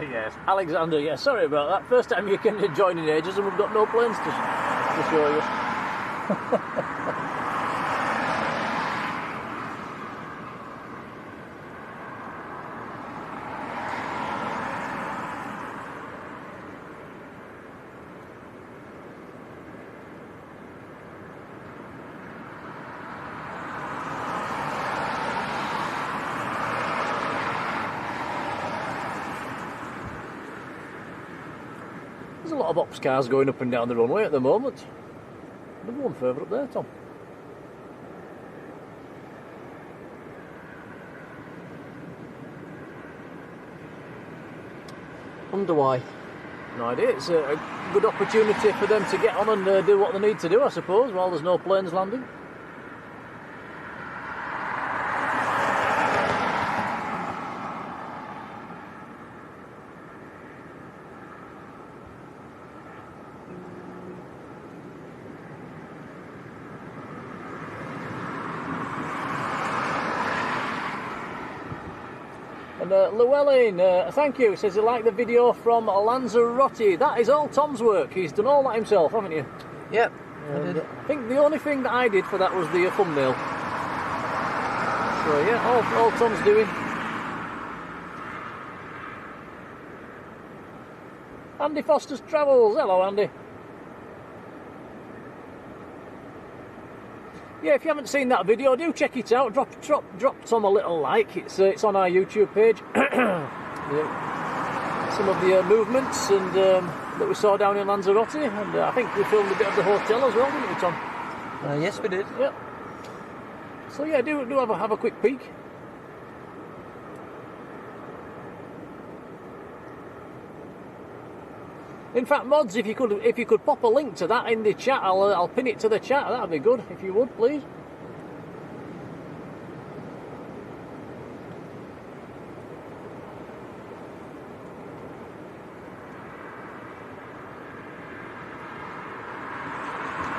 Yes, Alexander, yeah, sorry about that. First time you can join in ages and we've got no planes to show you. There's a lot of ops cars going up and down the runway at the moment. Another one further up there, Tom. Wonder why. No idea. It's a good opportunity for them to get on and do what they need to do, I suppose, while there's no planes landing. And Llewellyn, thank you, says he liked the video from Lanzarote. That is all Tom's work. He's done all that himself, haven't you? Yep, I did. I think the only thing that I did for that was the thumbnail. So yeah, all Tom's doing. Andy Foster's Travels. Hello, Andy. Yeah, if you haven't seen that video, do check it out. Drop Tom a little like. It's on our YouTube page. Some of the movements and that we saw down in Lanzarote, and I think we filmed a bit of the hotel as well, didn't we, Tom? Yes, we did. Yeah. So yeah, do have a quick peek. In fact, mods, if you could pop a link to that in the chat, I'll pin it to the chat. That'd be good, if you would, please.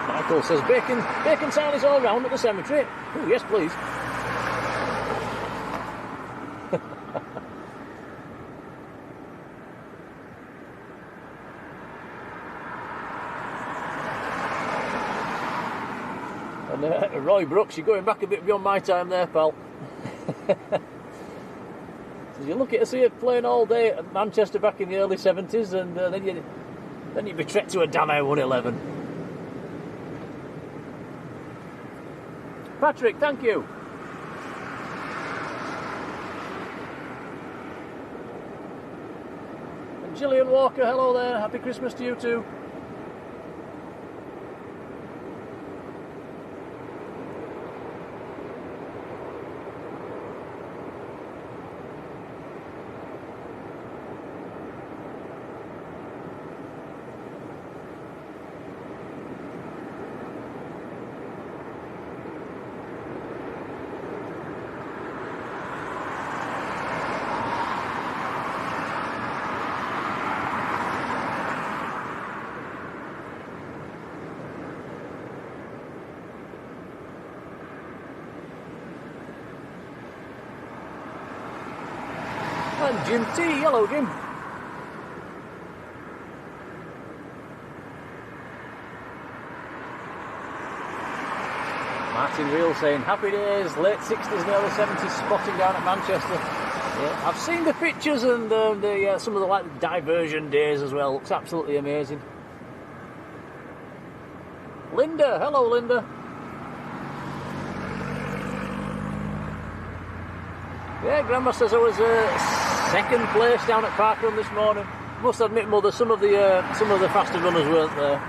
Michael says bacon sound is all round at the cemetery. Oh yes, please. And Roy Brooks, you're going back a bit beyond my time there, pal. So you're lucky to see a plane all day at Manchester back in the early 70s, and then Then you'd be trekked to a damn Air 111. Patryk, thank you. And Gillian Walker, hello there. Happy Christmas to you too. And Jim T, hello Jim. Martin Reel saying happy days, late 60s, early 70s, spotting down at Manchester. Yeah, I've seen the pictures and some of the like diversion days as well. Looks absolutely amazing. Linda, hello Linda. Yeah, Grandma says I was second place down at Parkrun this morning. Must admit, Mother, some of the faster runners weren't there.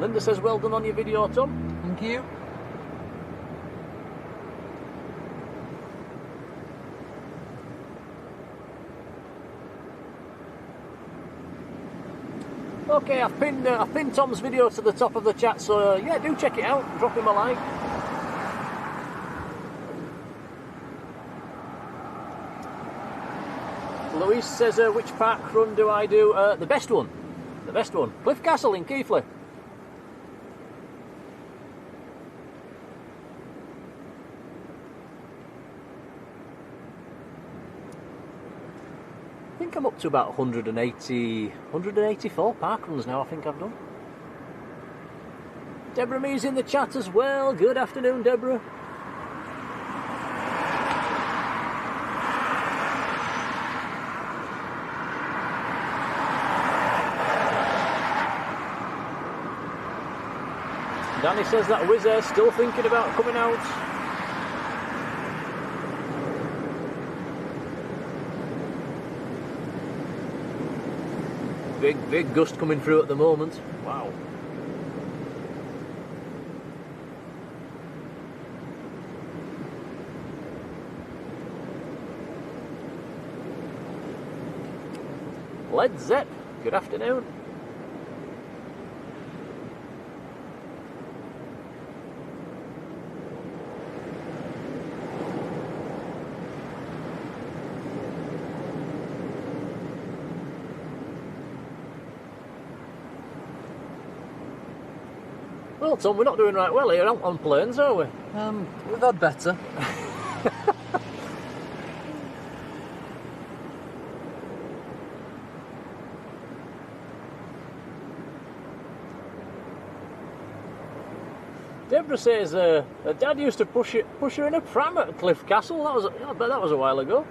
Linda says, well done on your video, Tom. Thank you. Okay, I've pinned Tom's video to the top of the chat, so yeah, do check it out. Drop him a like. Louise says, which park run do I do? The best one. The best one. Cliff Castle in Keighley. I think I'm up to about 184 park runs now, I think I've done. Deborah Mee's in the chat as well. Good afternoon, Deborah. Danny says that Wizz Air still thinking about coming out. Big gust coming through at the moment. Wow. Led Zepp, good afternoon. Well, Tom, we're not doing right well here on planes, are we? We've had better. Deborah says her dad used to push her in a pram at Cliff Castle. I bet that was a while ago.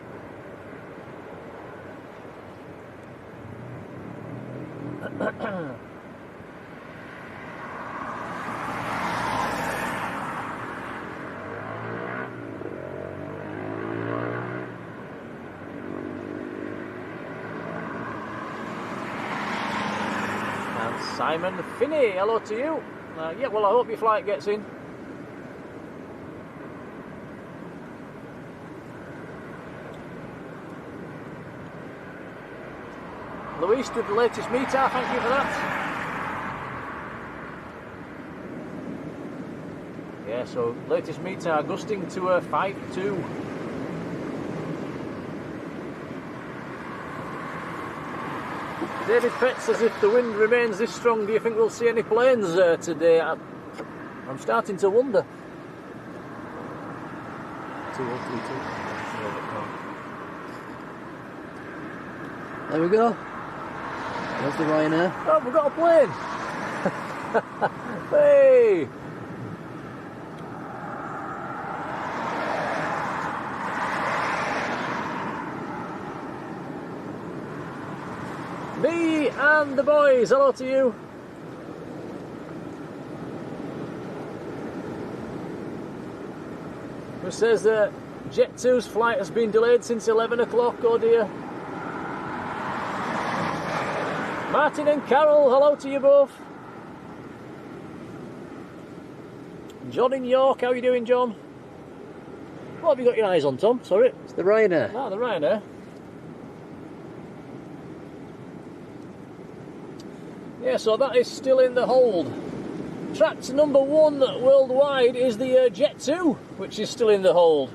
Simon Finney, hello to you. Yeah, well, I hope your flight gets in. Louise to the latest meter, thank you for that. Yeah, so latest meter gusting to a 5.2. David Pett says, if the wind remains this strong, do you think we'll see any planes today? I'm starting to wonder. 2032. There we go. There's the Ryanair. Oh, we've got a plane! Hey! Me and the boys, hello to you. Who says that Jet2's flight has been delayed since 11 o'clock, oh dear. Martin and Carol, hello to you both. John in York, how are you doing, John? What have you got your eyes on, Tom? Sorry. It's the Ryanair. Ah, the Ryanair. Yeah, so that is still in the hold. Tracked number 1 worldwide is the Jet2, which is still in the hold.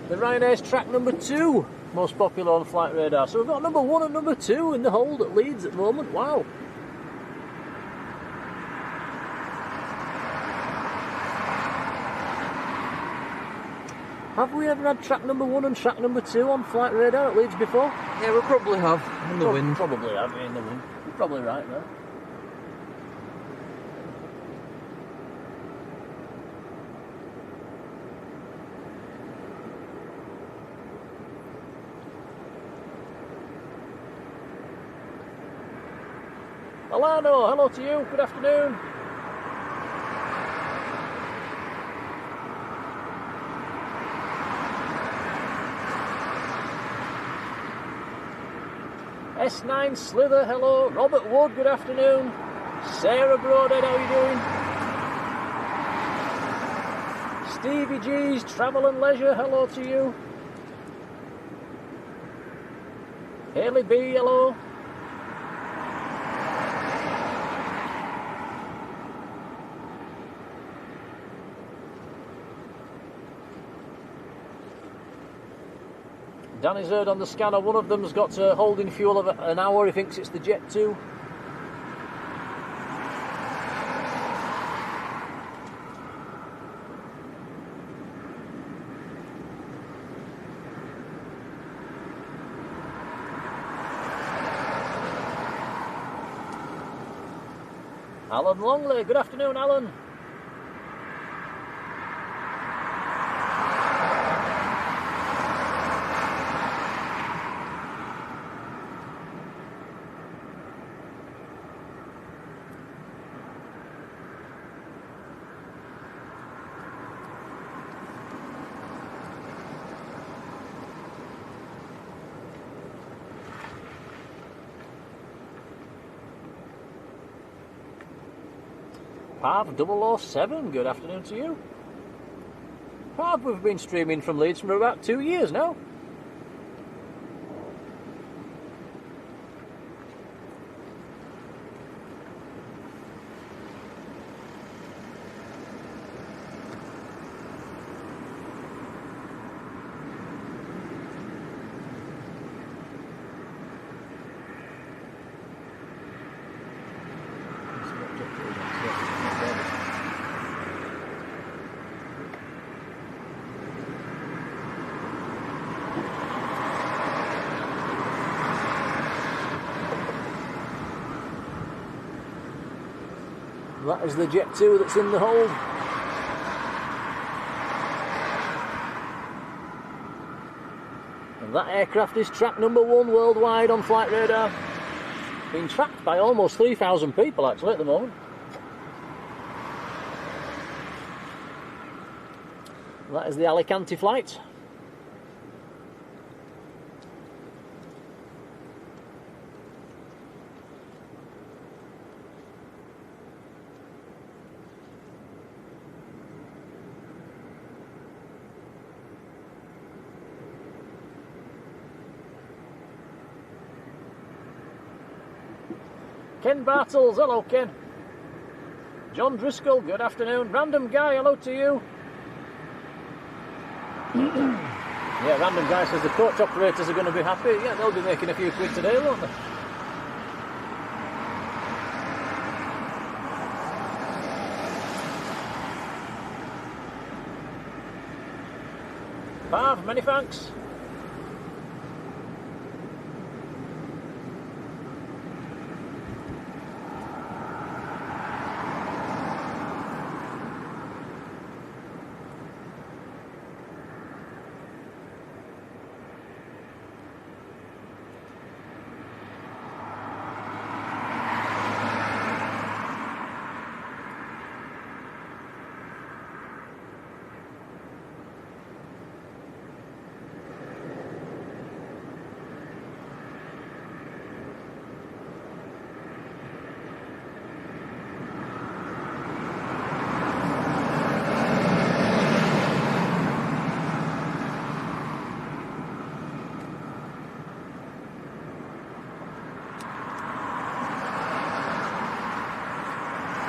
The Ryanair's track number 2, most popular on Flight Radar. So we've got number 1 and number 2 in the hold at Leeds at the moment. Wow. Have we ever had track number 1 and track number 2 on Flight Radar at Leeds before? Yeah, we probably have. In the wind. Probably have, in the wind. You're probably right there. Alano, hello to you, good afternoon. S9 Slither, hello. Robert Wood, good afternoon. Sarah Broadhead, how are you doing? Stevie G's Travel and Leisure, hello to you. Haley B, hello. Danny's heard on the scanner one of them's got a holding fuel of an hour. He thinks it's the Jet2. Alan Longley, good afternoon, Alan. Pav 007, good afternoon to you. Pav, we've been streaming from Leeds for about 2 years now. That is the Jet2 that's in the hold. And that aircraft is track number 1 worldwide on Flight Radar. Being tracked by almost 3,000 people actually at the moment. And that is the Alicante flight. Ken Bartles, hello Ken. John Driscoll, good afternoon. Random Guy, hello to you. Yeah, Random Guy says the coach operators are going to be happy. Yeah, they'll be making a few quid today, won't they? Pav, many thanks.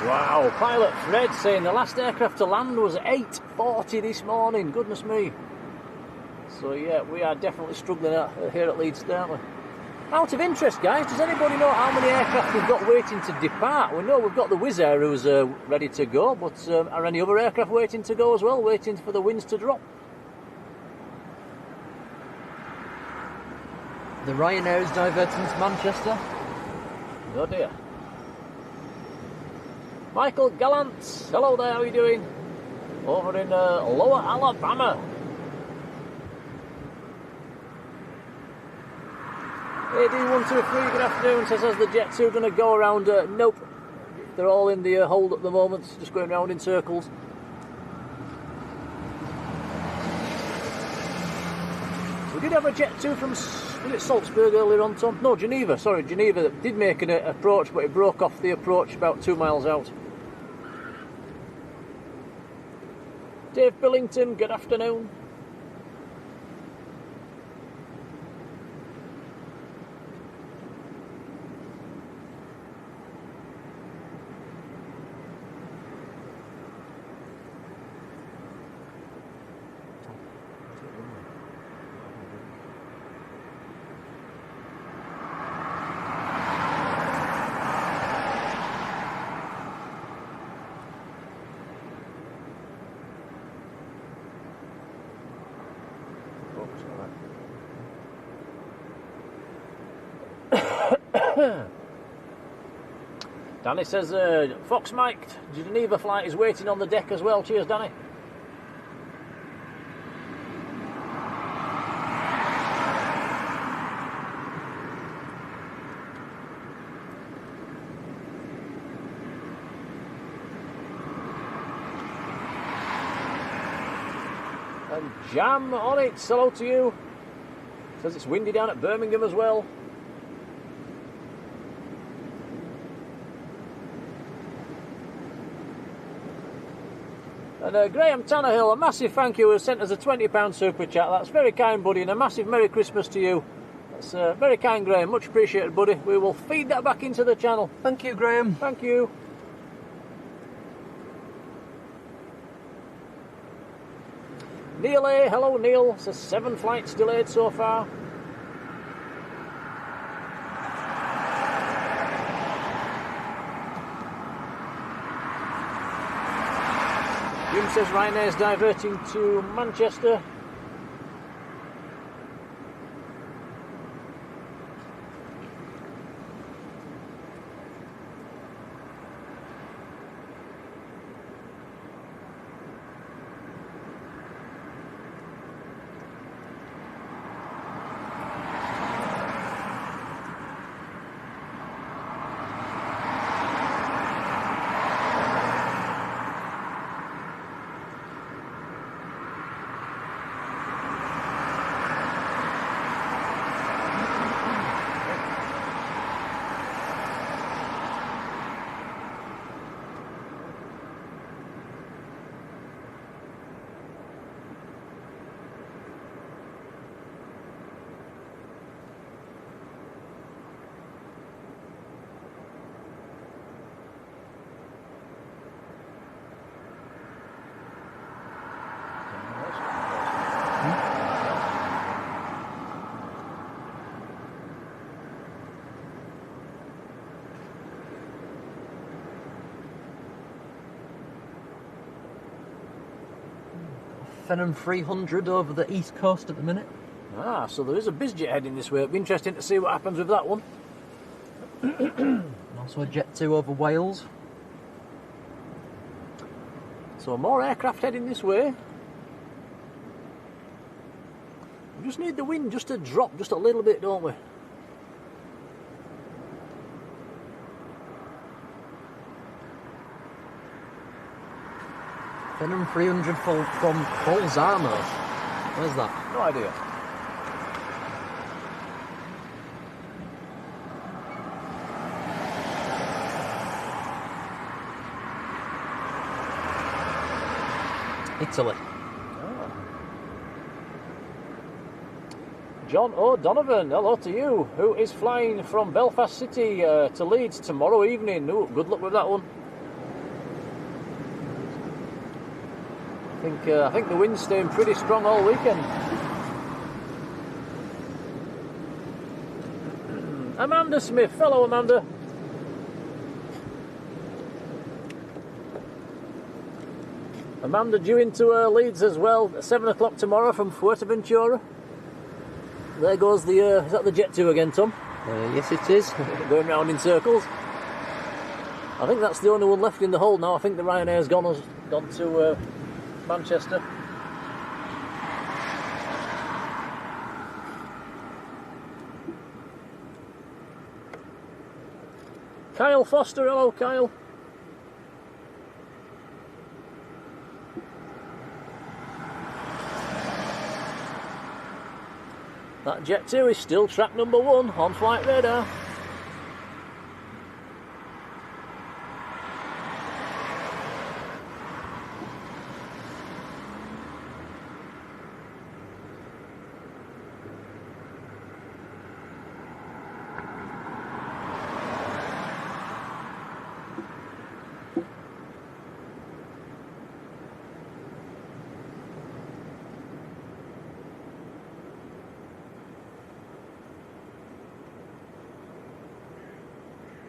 Wow, pilot Fred saying the last aircraft to land was 8:40 this morning. Goodness me. So yeah, we are definitely struggling here at Leeds, aren't we? Out of interest, guys, does anybody know how many aircraft we've got waiting to depart? We know we've got the Wizz Air who's ready to go, but are any other aircraft waiting to go as well, waiting for the winds to drop? The Ryanair is diverting to Manchester. Oh dear. Michael Gallant, hello there, how are you doing? Over in Lower Alabama. AD123, good afternoon, says, has the Jet2 going to go around? Nope, they're all in the hold at the moment, just going around in circles. We did have a Jet2 from, was it Salzburg earlier on, Tom? No, Geneva, sorry, Geneva, that did make an approach, but it broke off the approach about 2 miles out. Dave Billington, good afternoon. Danny says, Fox Mike, Geneva flight is waiting on the deck as well. Cheers, Danny. And Jam on it, hello to you. Says it's windy down at Birmingham as well. And Graham Tannehill, a massive thank you, has sent us a £20 super chat. That's very kind, buddy, and a massive Merry Christmas to you. That's very kind, Graham. Much appreciated, buddy. We will feed that back into the channel. Thank you, Graham. Thank you. Neil A, hello Neil. Says 7 flights delayed so far. Jim says Ryanair's diverting to Manchester. Fenham 300 over the east coast at the minute. Ah, so there is a BizJet heading this way. It'll be interesting to see what happens with that one. And also a Jet2 over Wales. So more aircraft heading this way. We just need the wind just to drop just a little bit, don't we? Fenham 300 from Bolzano. Where's that? No idea. Italy. Oh. John O'Donovan, hello to you, who is flying from Belfast City to Leeds tomorrow evening. Ooh, good luck with that one. I think the wind's staying pretty strong all weekend. Amanda Smith, hello Amanda. Amanda due into Leeds as well at 7 o'clock tomorrow from Fuerteventura. There goes the, is that the Jet2 again, Tom? Yes, it is. Going round in circles. I think that's the only one left in the hold now. I think the Ryanair's gone to Manchester. Kyle Foster, hello Kyle. That Jet2 is still track number 1 on flight radar.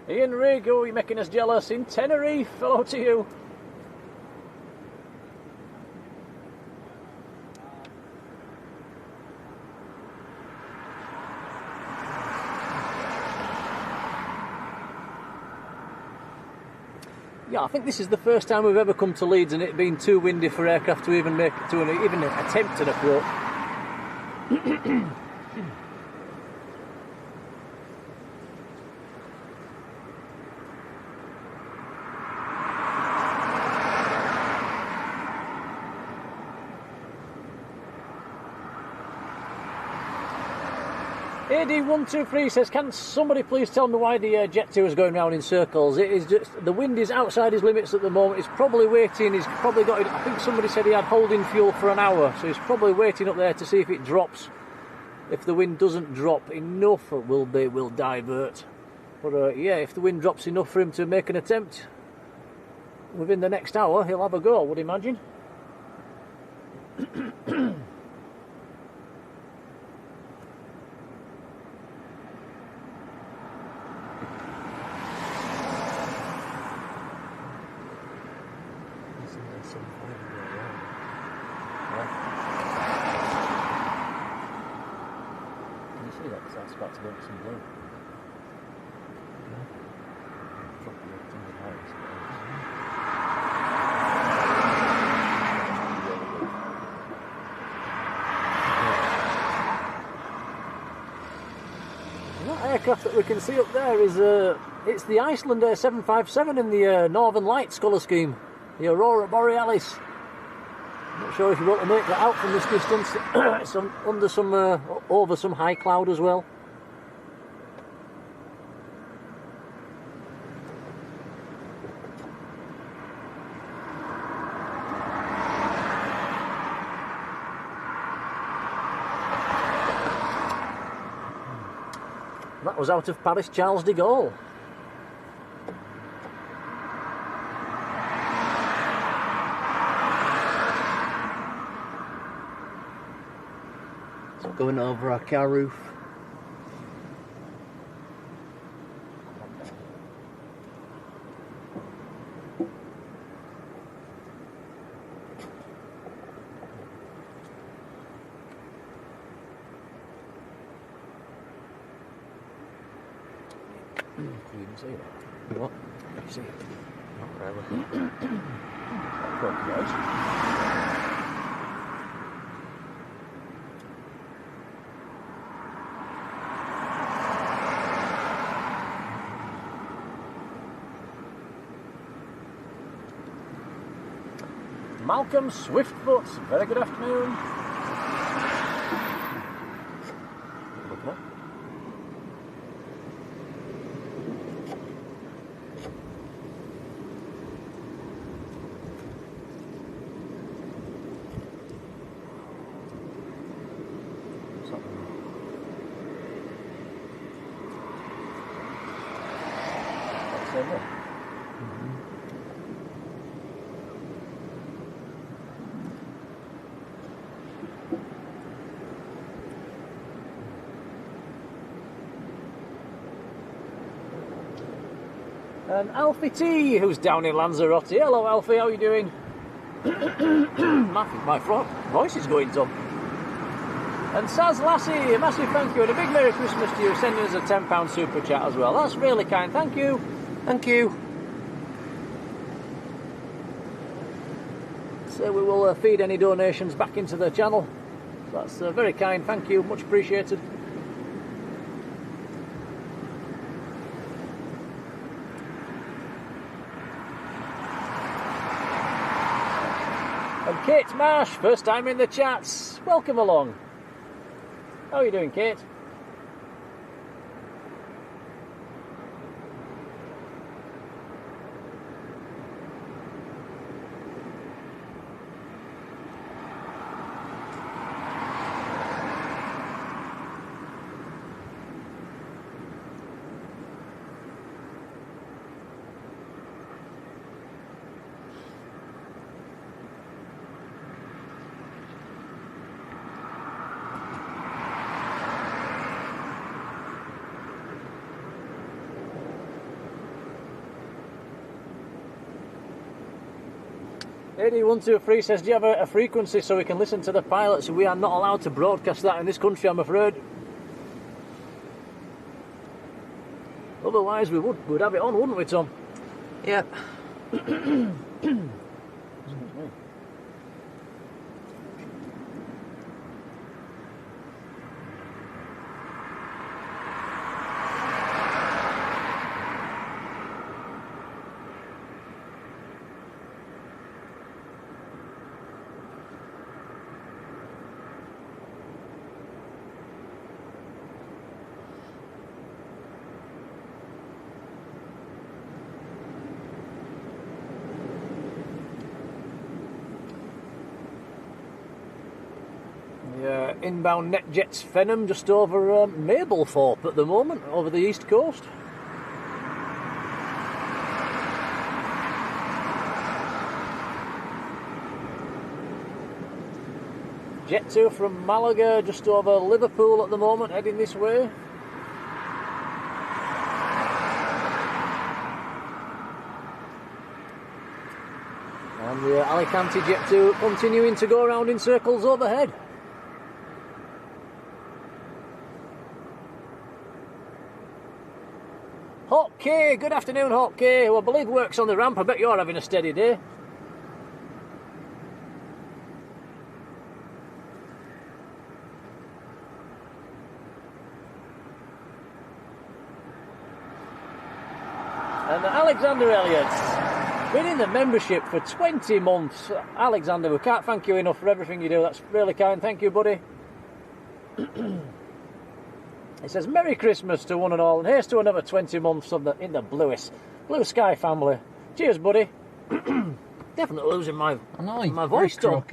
Ian Rigo, you're making us jealous in Tenerife. Hello to you. Yeah, I think this is the first time we've ever come to Leeds and it being too windy for aircraft to even even attempt an approach. AD123 says, can somebody please tell me why the Jet2 is going round in circles? It is just, the wind is outside his limits at the moment. He's probably waiting, he's probably got, I think somebody said he had holding fuel for an hour, so he's probably waiting up there to see if it drops. If the wind doesn't drop enough, we'll divert. But yeah, if the wind drops enough for him to make an attempt, within the next hour, he'll have a go, I would imagine. Aircraft that we can see up there is it's the Icelandair 757 in the Northern Lights colour scheme, the Aurora Borealis. Not sure if you want to make that out from this distance. It's under some over some high cloud as well. That was out of Paris Charles de Gaulle. It's going over our car roof. You can see that. What? Can you see it? Not really. Malcolm Swiftfoot, very good afternoon. Looking up. And Alfie T, who's down in Lanzarote. Hello Alfie, how are you doing? my voice is going, Tom. And Saz Lassie, a massive thank you and a big Merry Christmas to you, sending us a £10 super chat as well. That's really kind, thank you. Thank you. So we will feed any donations back into the channel. That's very kind, thank you, much appreciated. And Kate Marsh, first time in the chats, welcome along. How are you doing, Kate? AD123 says, do you have a frequency so we can listen to the pilots? We are not allowed to broadcast that in this country, I'm afraid. Otherwise we would have it on, wouldn't we, Tom? Yep. Inbound NetJets Fenham just over Mablethorpe at the moment, over the east coast. Jet2 from Malaga just over Liverpool at the moment, heading this way. And the Alicante Jet2 continuing to go around in circles overhead. Hawk K, good afternoon Hawk K, who I believe works on the ramp. I bet you're having a steady day. And Alexander Elliott's been in the membership for 20 months. Alexander, we can't thank you enough for everything you do. That's really kind. Thank you, buddy. It says, Merry Christmas to one and all, and here's to another 20 months in the blue sky family. Cheers, buddy. Definitely losing my voice, Tom.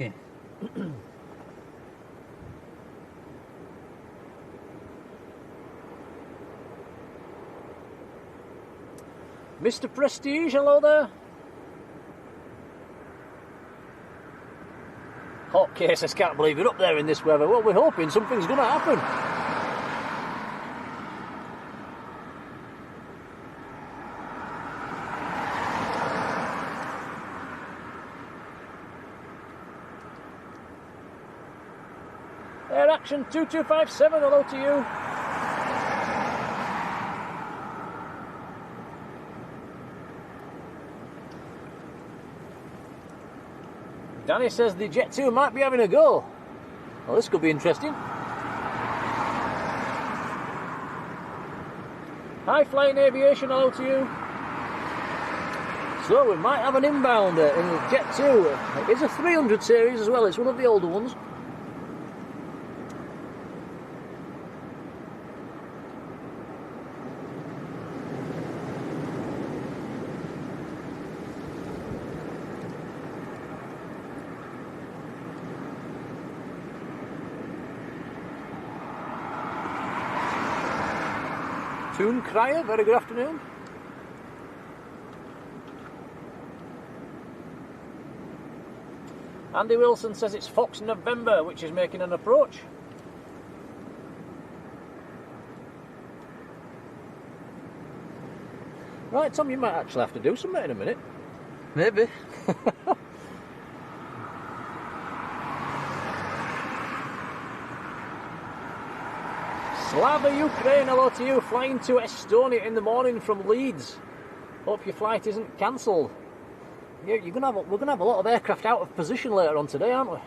Mr. Prestige, hello there. Hot case, I can't believe you're up there in this weather. Well, we're hoping something's going to happen. Air Action 2257, hello to you. Danny says the Jet2 might be having a go. Well, this could be interesting. High Flying Aviation, hello to you. So we might have an inbound in the Jet2. It's a 300 series as well, it's one of the older ones. Toon Cryer, very good afternoon. Andy Wilson says it's Fox November, which is making an approach. Right, Tom, you might actually have to do something in a minute. Maybe. Slava Ukraine, hello to you, flying to Estonia in the morning from Leeds. Hope your flight isn't cancelled. Yeah, we're gonna have a lot of aircraft out of position later on today, aren't we?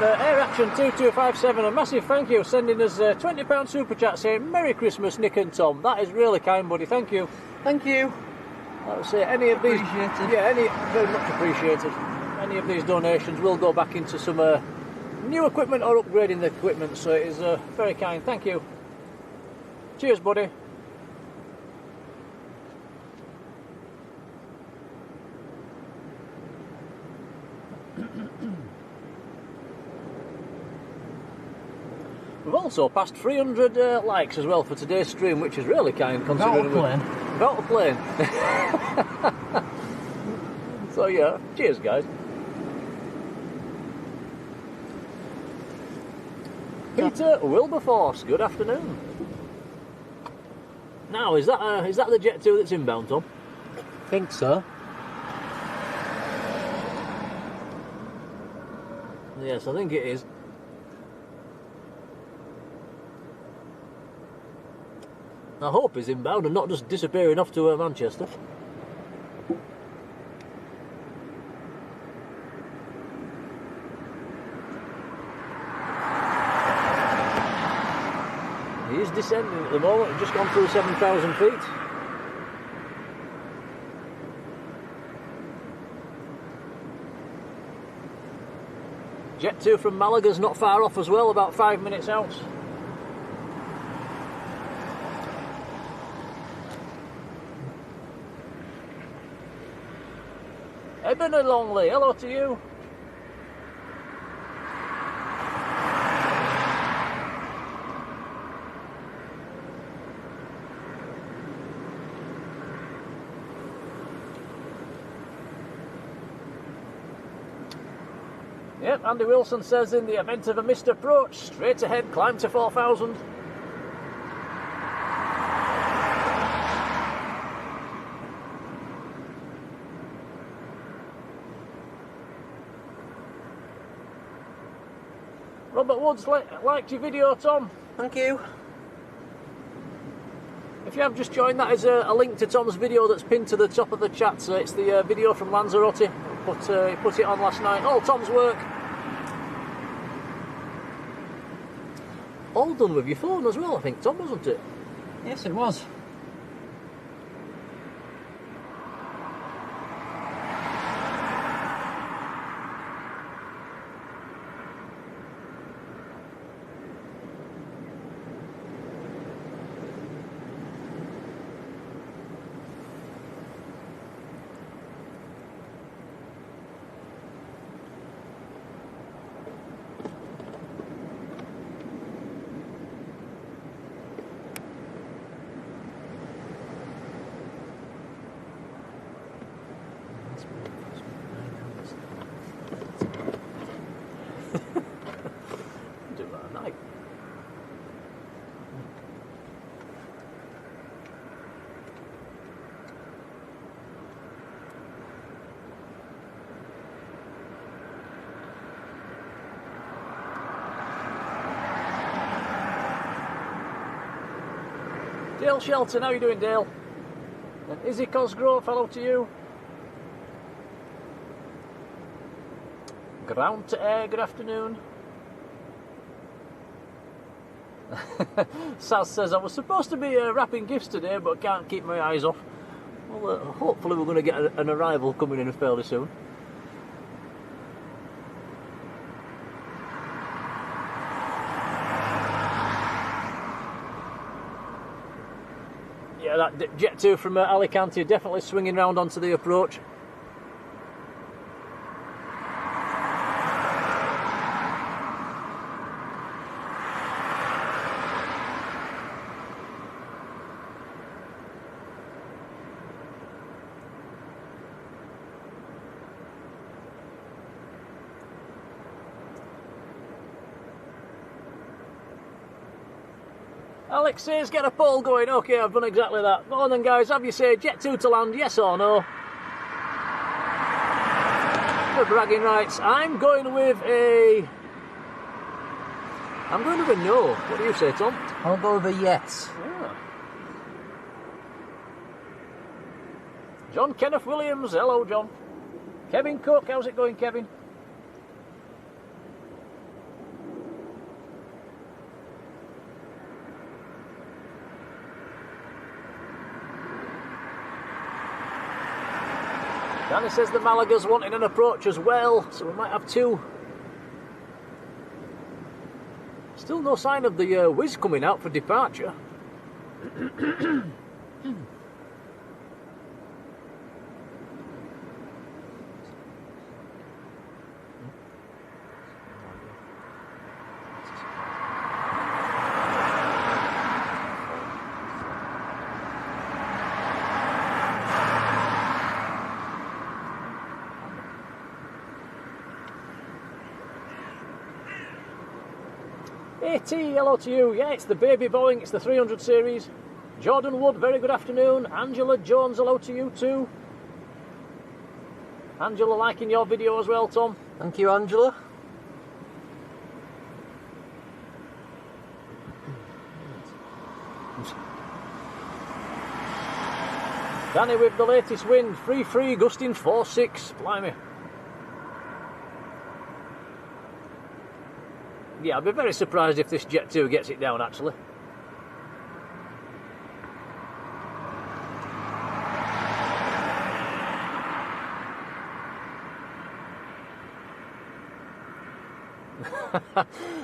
Air Action 2257, a massive thank you, sending us a £20 super chat saying Merry Christmas, Nick and Tom. That is really kind, buddy. Thank you. Thank you. I would say any of these, Appreciated. very much appreciated. Any of these donations will go back into some new equipment or upgrading the equipment. So it is very kind. Thank you. Cheers, buddy. We've also passed 300 likes as well for today's stream, which is really kind considering Without a plane. So yeah, cheers guys. Peter Wilberforce, good afternoon. Now, is that the Jet2 that's inbound, Tom? I think so. Yes, I think it is. I hope he's inbound and not just disappearing off to Manchester. He is descending at the moment, he's just gone through 7,000 feet. Jet2 from Malaga's not far off as well, about 5 minutes out. Ebony Longley, hello to you. Yep, Andy Wilson says in the event of a missed approach, straight ahead, climb to 4,000. Robert Woods liked your video, Tom. Thank you. If you have just joined, that is a link to Tom's video that's pinned to the top of the chat. So it's the video from Lanzarote. He put it on last night. All Tom's work. All done with your phone as well, I think, Tom, wasn't it? Yes, it was. Dale Shelton, how are you doing, Dale? And Izzy Cosgrove, hello to you. Ground to air, good afternoon. Saz says, I was supposed to be wrapping gifts today, but can't keep my eyes off. Well, hopefully we're going to get an arrival coming in fairly soon. Yeah, that Jet2 from Alicante definitely swinging round onto the approach. Alex says get a poll going. Okay, I've done exactly that. Go on then, guys. Have you say Jet2 to land, yes or no? For bragging rights, I'm going with a no. What do you say, Tom? I'll go with a yes. Yeah. John Kenneth Williams, hello John. Kevin Cook, how's it going, Kevin? Danny says the Malaga's wanting an approach as well, so we might have two. Still no sign of the Wizz coming out for departure. AT, hello to you. Yeah, it's the baby Boeing, it's the 300 series. Jordan Wood, very good afternoon. Angela Jones, hello to you too. Angela liking your video as well, Tom. Thank you, Angela. Danny with the latest wind, free, gusting 4.6, blimey. Yeah, I'd be very surprised if this Jet2 gets it down, actually.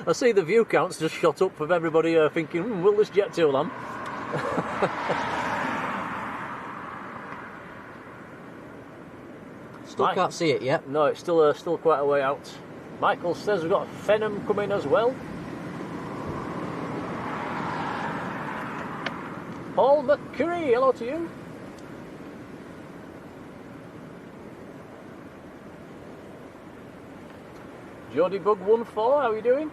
I see the view counts just shot up of everybody thinking, will this Jet2 land? Still can't see it yet. No, it's still quite a way out. Michael says we've got Fenham coming as well. Paul McCurry, hello to you. Jody Bug 14, how are you doing?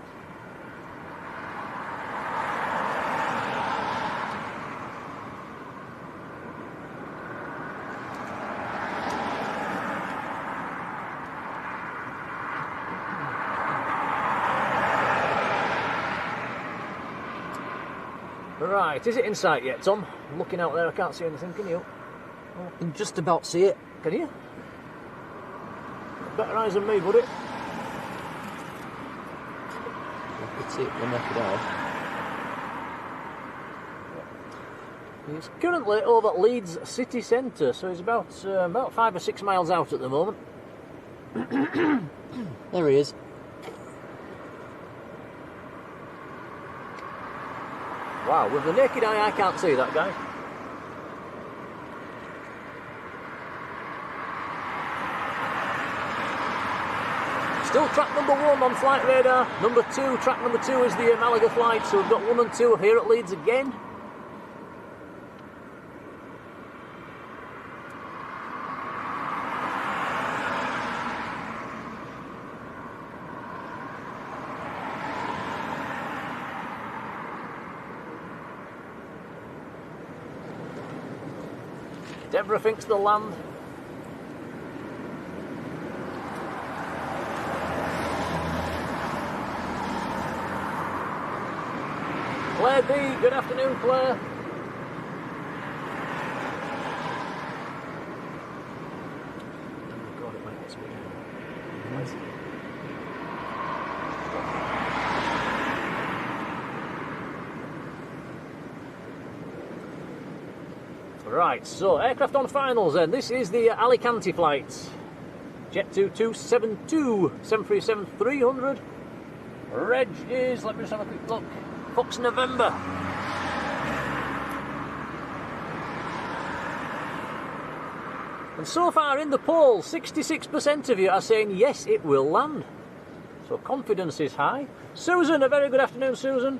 Right, is it in sight yet, Tom? I'm looking out there, I can't see anything, can you? I can just about see it. Can you? Better eyes than me, buddy. I could see it with the naked eye. He's currently over at Leeds city centre, so he's about 5 or 6 miles out at the moment. There he is. Wow, with the naked eye I can't see that guy. Still track number 1 on flight radar. Track number 2 is the Malaga flight, so we've got 1 and 2 here at Leeds again. Deborah thinks they'll land. Claire B, good afternoon, Claire. God, it might get speed. Right, so aircraft on finals then. This is the Alicante flight. Jet2 272, 737-300. Reg is, let me just have a quick look, Fox November. And so far in the poll, 66% of you are saying yes, it will land. So confidence is high. Susan, a very good afternoon, Susan.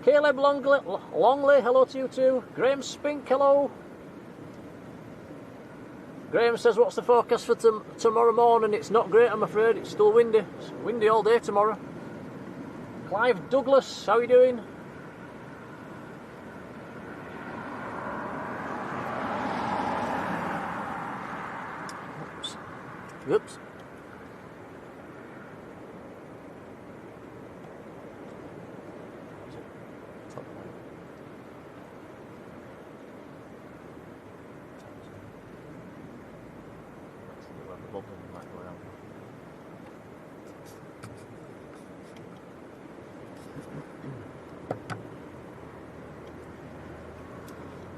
Caleb Longley, hello to you too. Graham Spink, hello. Graham says, what's the forecast for tomorrow morning? It's not great, I'm afraid. It's still windy. It's windy all day tomorrow. Clive Douglas, how are you doing? Oops. Top line. Let's see where the bubble might go around.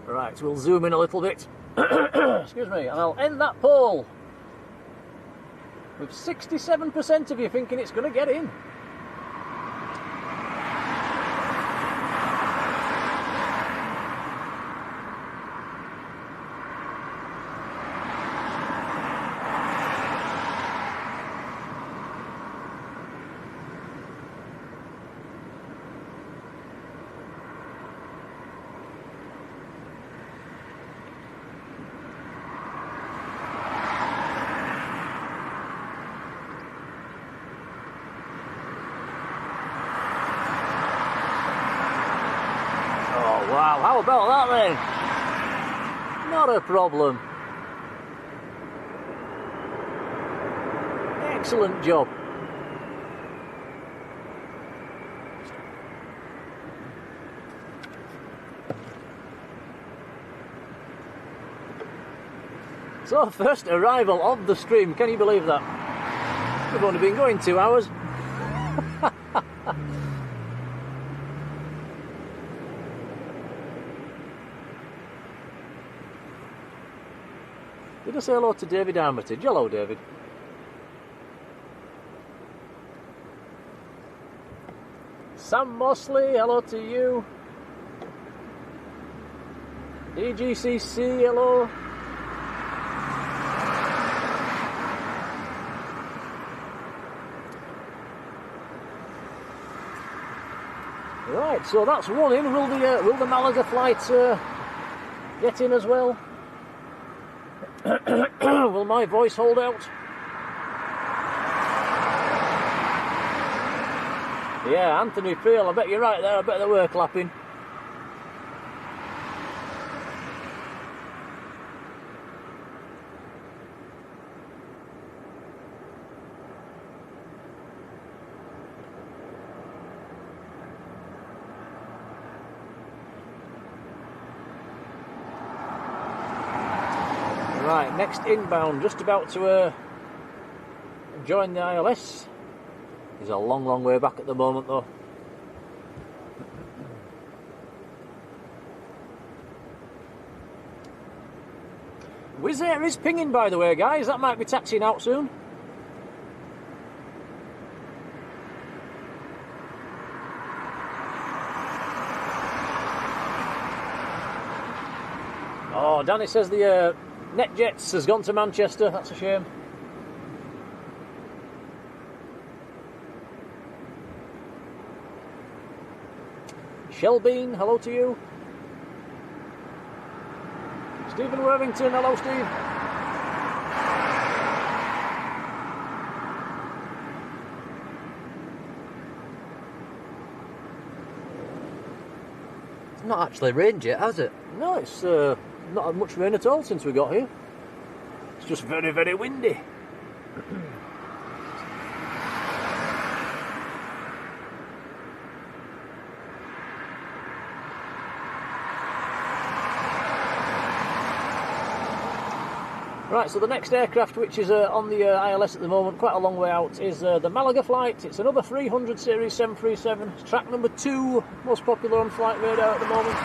Right, we'll zoom in a little bit. Excuse me, and I'll end that poll with 67% of you thinking it's going to get in. Wow, how about that then? Not a problem. Excellent job. So, first arrival of the stream, can you believe that? We've only been going 2 hours. Did I say hello to David Armitage? Hello, David. Sam Mosley, hello to you. DGCC, hello. Right, so that's one in. Will the Malaga flight get in as well? Will my voice hold out? Yeah, Anthony Peel, I bet you're right there. I bet they were clapping. Right, next inbound, just about to join the ILS. He's a long, long way back at the moment though. Wizz Air is pinging, by the way, guys. That might be taxiing out soon. Oh, Danny says the NetJets has gone to Manchester. That's a shame. Shelbean, hello to you. Stephen Worthington, hello Steve. It's not actually rained yet, has it? No, it's not had much rain at all since we got here. It's just very, very windy. Right, so the next aircraft, which is on the ILS at the moment, quite a long way out, is the Malaga flight. It's another 300 series 737. It's track number 2, most popular on flight radar at the moment.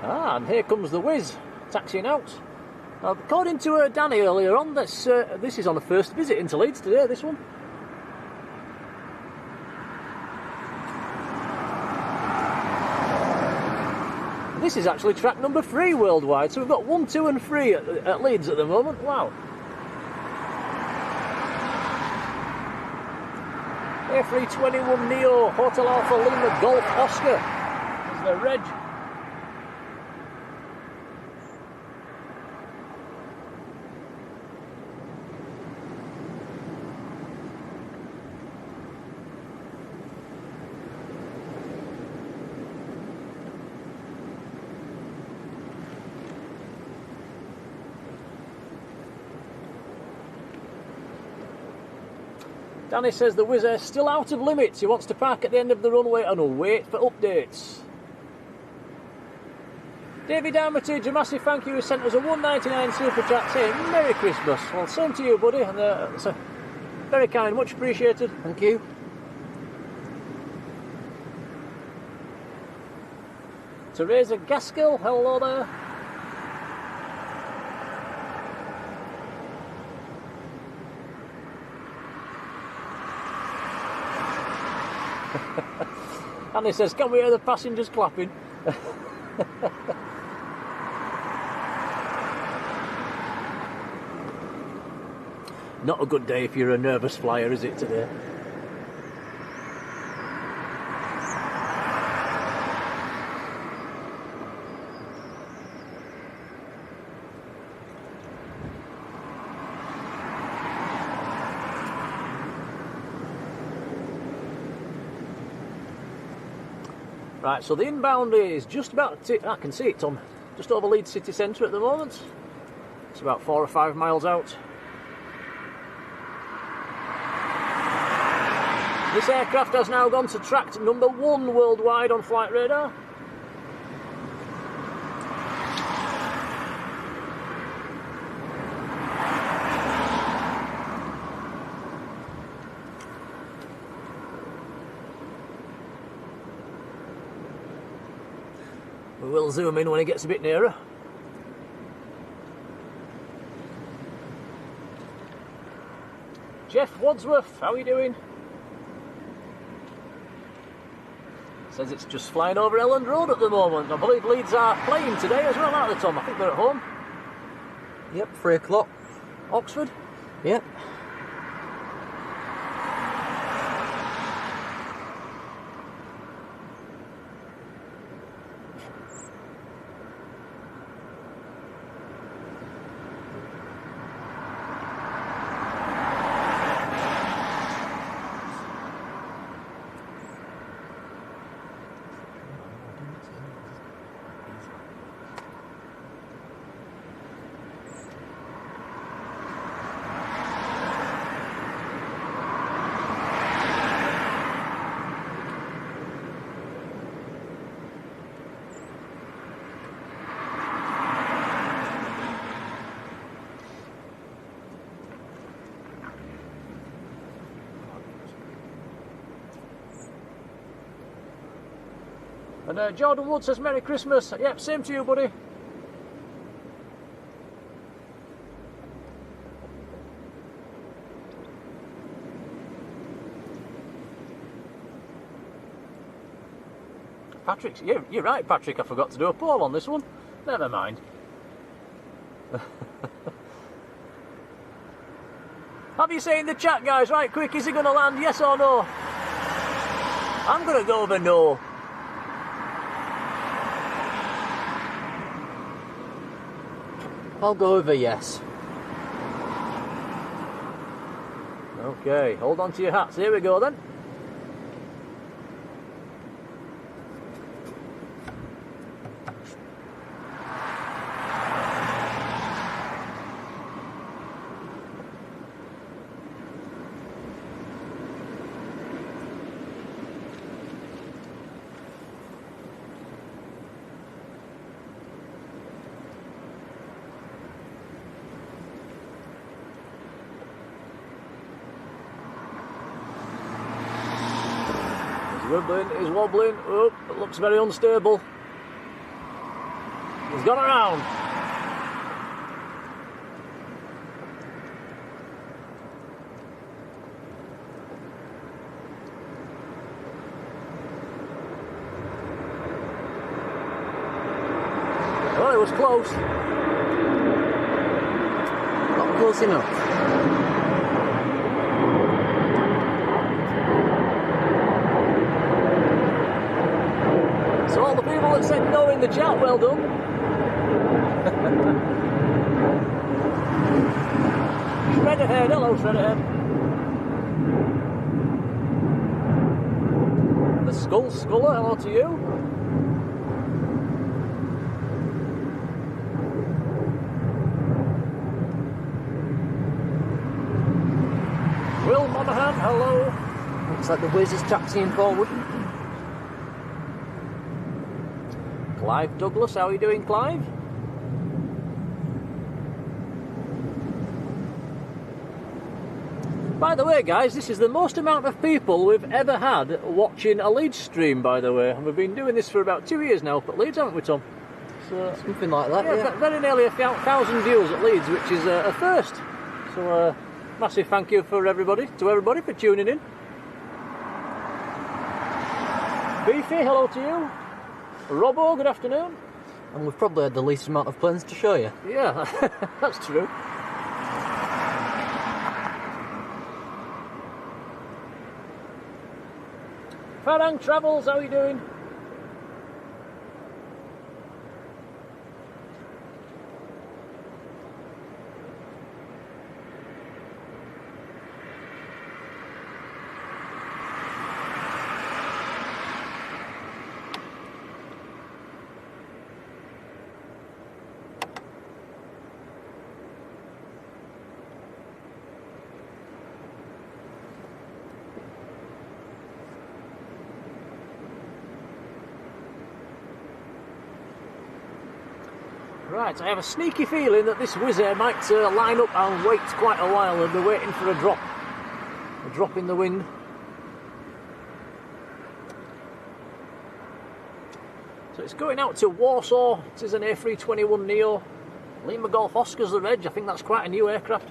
Ah, and here comes the Wizz, taxiing out. Now, according to Danny earlier on, this is on a first visit into Leeds today, this one. This is actually track number 3 worldwide, so we've got 1, 2 and 3 at Leeds at the moment. Wow. A321neo, Hotel Alpha Lima Golf Oscar is the reg. Danny says the Wizz Air's still out of limits. He wants to park at the end of the runway and will wait for updates. David Armitage, a massive thank you. He sent us a $1.99 super chat saying Merry Christmas. Well, same to you, buddy. And it's very kind, much appreciated. Thank you. Teresa Gaskell, hello there. And he says, can we hear the passengers clapping? Not a good day if you're a nervous flyer, is it, today? Right, so the inbound is just about, I can see it, Tom, just over Leeds city centre at the moment. It's about 4 or 5 miles out. This aircraft has now gone to track number 1 worldwide on flight radar. We'll zoom in when it gets a bit nearer. Jeff Wadsworth, how are you doing? Says it's just flying over Elland Road at the moment. I believe Leeds are playing today as well, aren't they, Tom? I think they're at home. Yep, 3 o'clock. Oxford? Yep. And Jordan Wood says Merry Christmas. Yep, same to you, buddy. Patrick, you're right, Patrick. I forgot to do a poll on this one. Never mind. Have you seen the chat, guys? Right, quick, is he going to land? Yes or no? I'm going to go over no. I'll go over yes. Okay, hold on to your hats. Here we go then. He's wobbling. Oh, it looks very unstable. He's gone around. Well, it was close. Not close enough. So all the people that said no in the chat, well done. Shred ahead, hello Shred ahead. The Skull Sculler, hello to you. Will Monahan, hello. Looks like the Wizz is taxiing forward. Clive Douglas, how are you doing, Clive? By the way, guys, this is the most amount of people we've ever had watching a Leeds stream, by the way. And we've been doing this for about 2 years now, but Leeds, haven't we, Tom? So, something like that, yeah. Very nearly 1,000 viewers at Leeds, which is a first. So, massive thank you for everybody for tuning in. Beefy, hello to you. Robbo, good afternoon. And we've probably had the least amount of planes to show you. Yeah, that's true. Farang Travels, how are you doing? Right, I have a sneaky feeling that this Wizz Air might line up and wait quite a while, and they're waiting for a drop in the wind. So it's going out to Warsaw. It is an A321neo. Lima Golf Oscar's the reg. I think that's quite a new aircraft.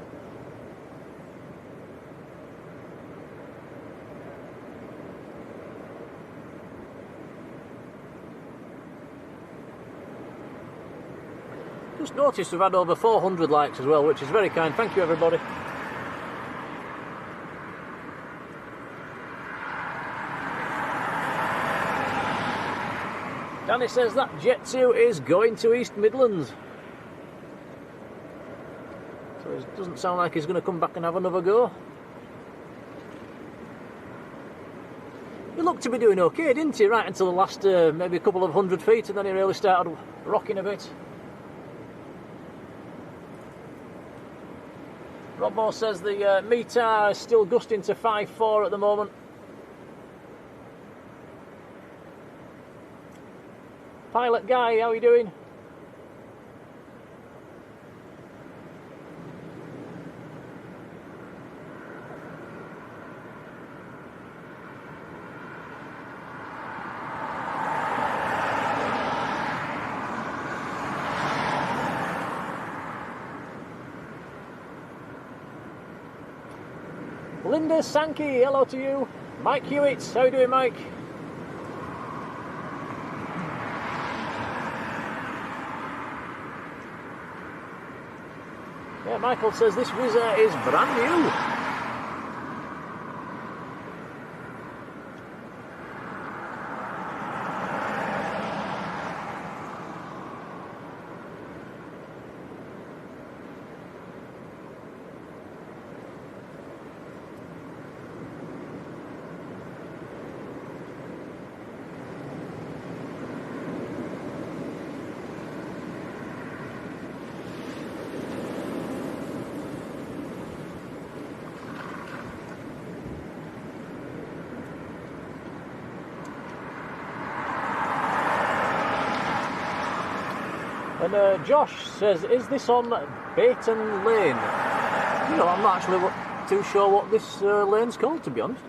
Just noticed we've had over 400 likes as well, which is very kind. Thank you, everybody. Danny says that Jet2 is going to East Midlands. So it doesn't sound like he's going to come back and have another go. He looked to be doing okay, didn't he? Right until the last maybe a couple of 100 feet, and then he really started rocking a bit. Robbo says the META is still gusting to 5.4 at the moment. Pilot Guy, how are you doing? Linda Sankey, hello to you. Mike Hewitt, how are you doing, Mike? Yeah, Michael says this Wizz Air is brand new. And Josh says, is this on Bayton Lane? You know, I'm not actually too sure what this lane's called, to be honest.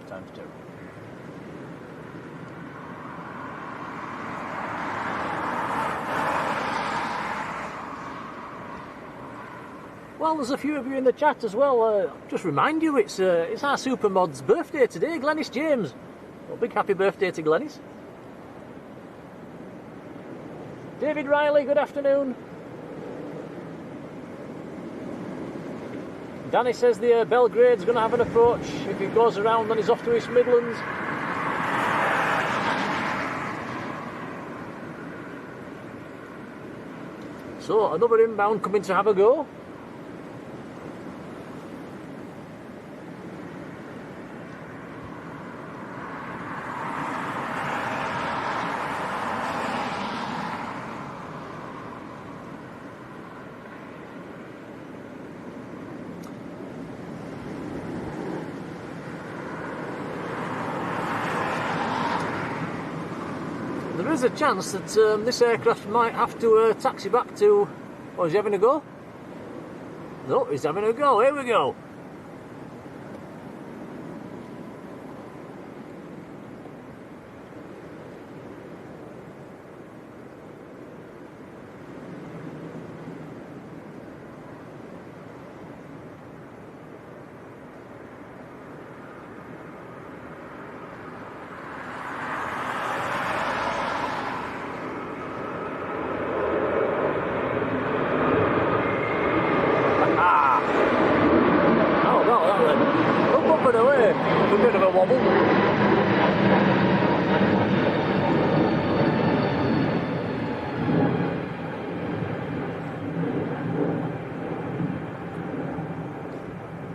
Times 2. Well, there's a few of you in the chat as well. Just remind you, it's our Supermod's birthday today, Glenis James. Well, big happy birthday to Glenis. David Riley, good afternoon. Danny says the Belgrade's going to have an approach. If he goes around, then he's off to East Midlands. So, another inbound coming to have a go. There is a chance that this aircraft might have to taxi back to... Oh, is he having a go? No, he's having a go. Here we go.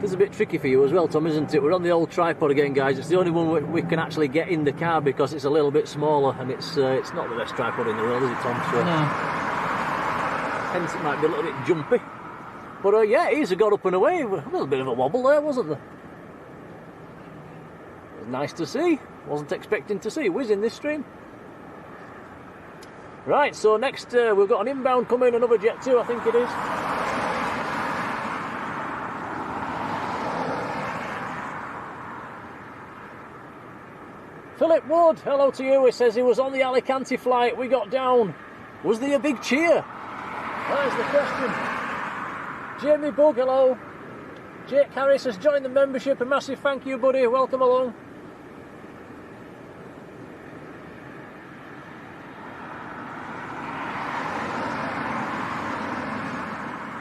It's a bit tricky for you as well, Tom, isn't it? We're on the old tripod again, guys. It's the only one we can actually get in the car because it's a little bit smaller, and it's not the best tripod in the world, is it, Tom? So, no. Hence it might be a little bit jumpy. But yeah, he's got up and away. A little bit of a wobble there, wasn't there? It was nice to see. Wasn't expecting to see Wizz in this stream. Right, so next we've got an inbound coming, another Jet2, I think it is. Philip Wood, hello to you. He says he was on the Alicante flight. We got down. Was there a big cheer? There's the question. Jamie Bug, hello. Jake Harris has joined the membership. A massive thank you, buddy. Welcome along.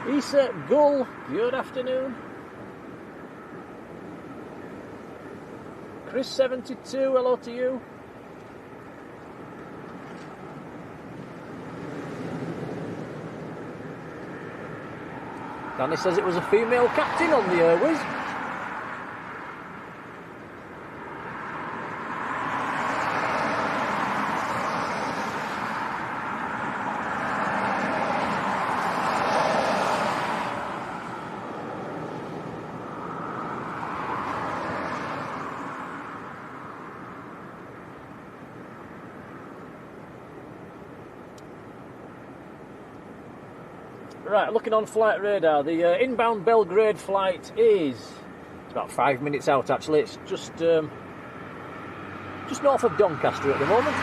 Isa Gull, good afternoon. Chris72, hello to you. Danny says it was a female captain on the Wizz. Right, looking on flight radar, the inbound Belgrade flight is it's about 5 minutes out. Actually, it's just north of Doncaster at the moment.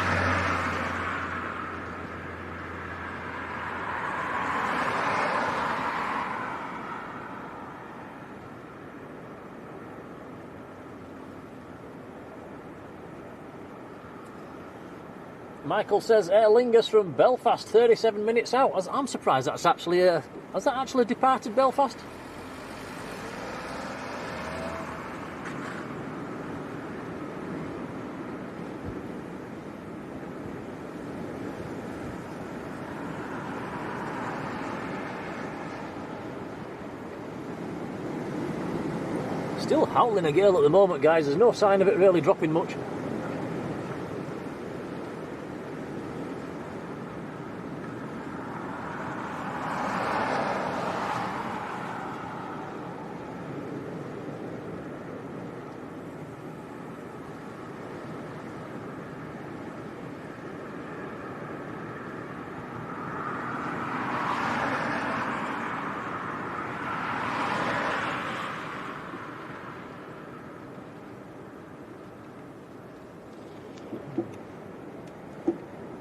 Michael says Aer Lingus from Belfast, 37 minutes out. I'm surprised that's actually has that actually departed Belfast? Still howling a gale at the moment, guys. There's no sign of it really dropping much.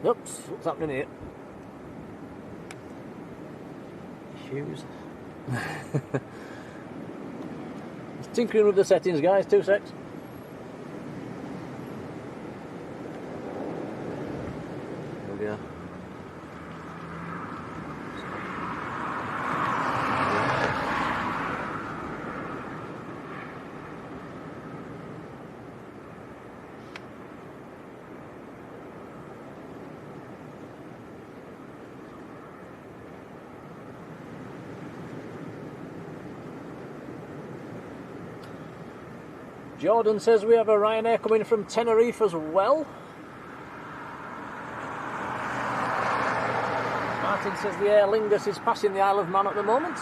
Oops, what's happening here? Shoes. Tinkering with the settings, guys, 2 secs. There we go. Jordan says we have a Ryanair coming from Tenerife as well. Martin says the Aer Lingus is passing the Isle of Man at the moment.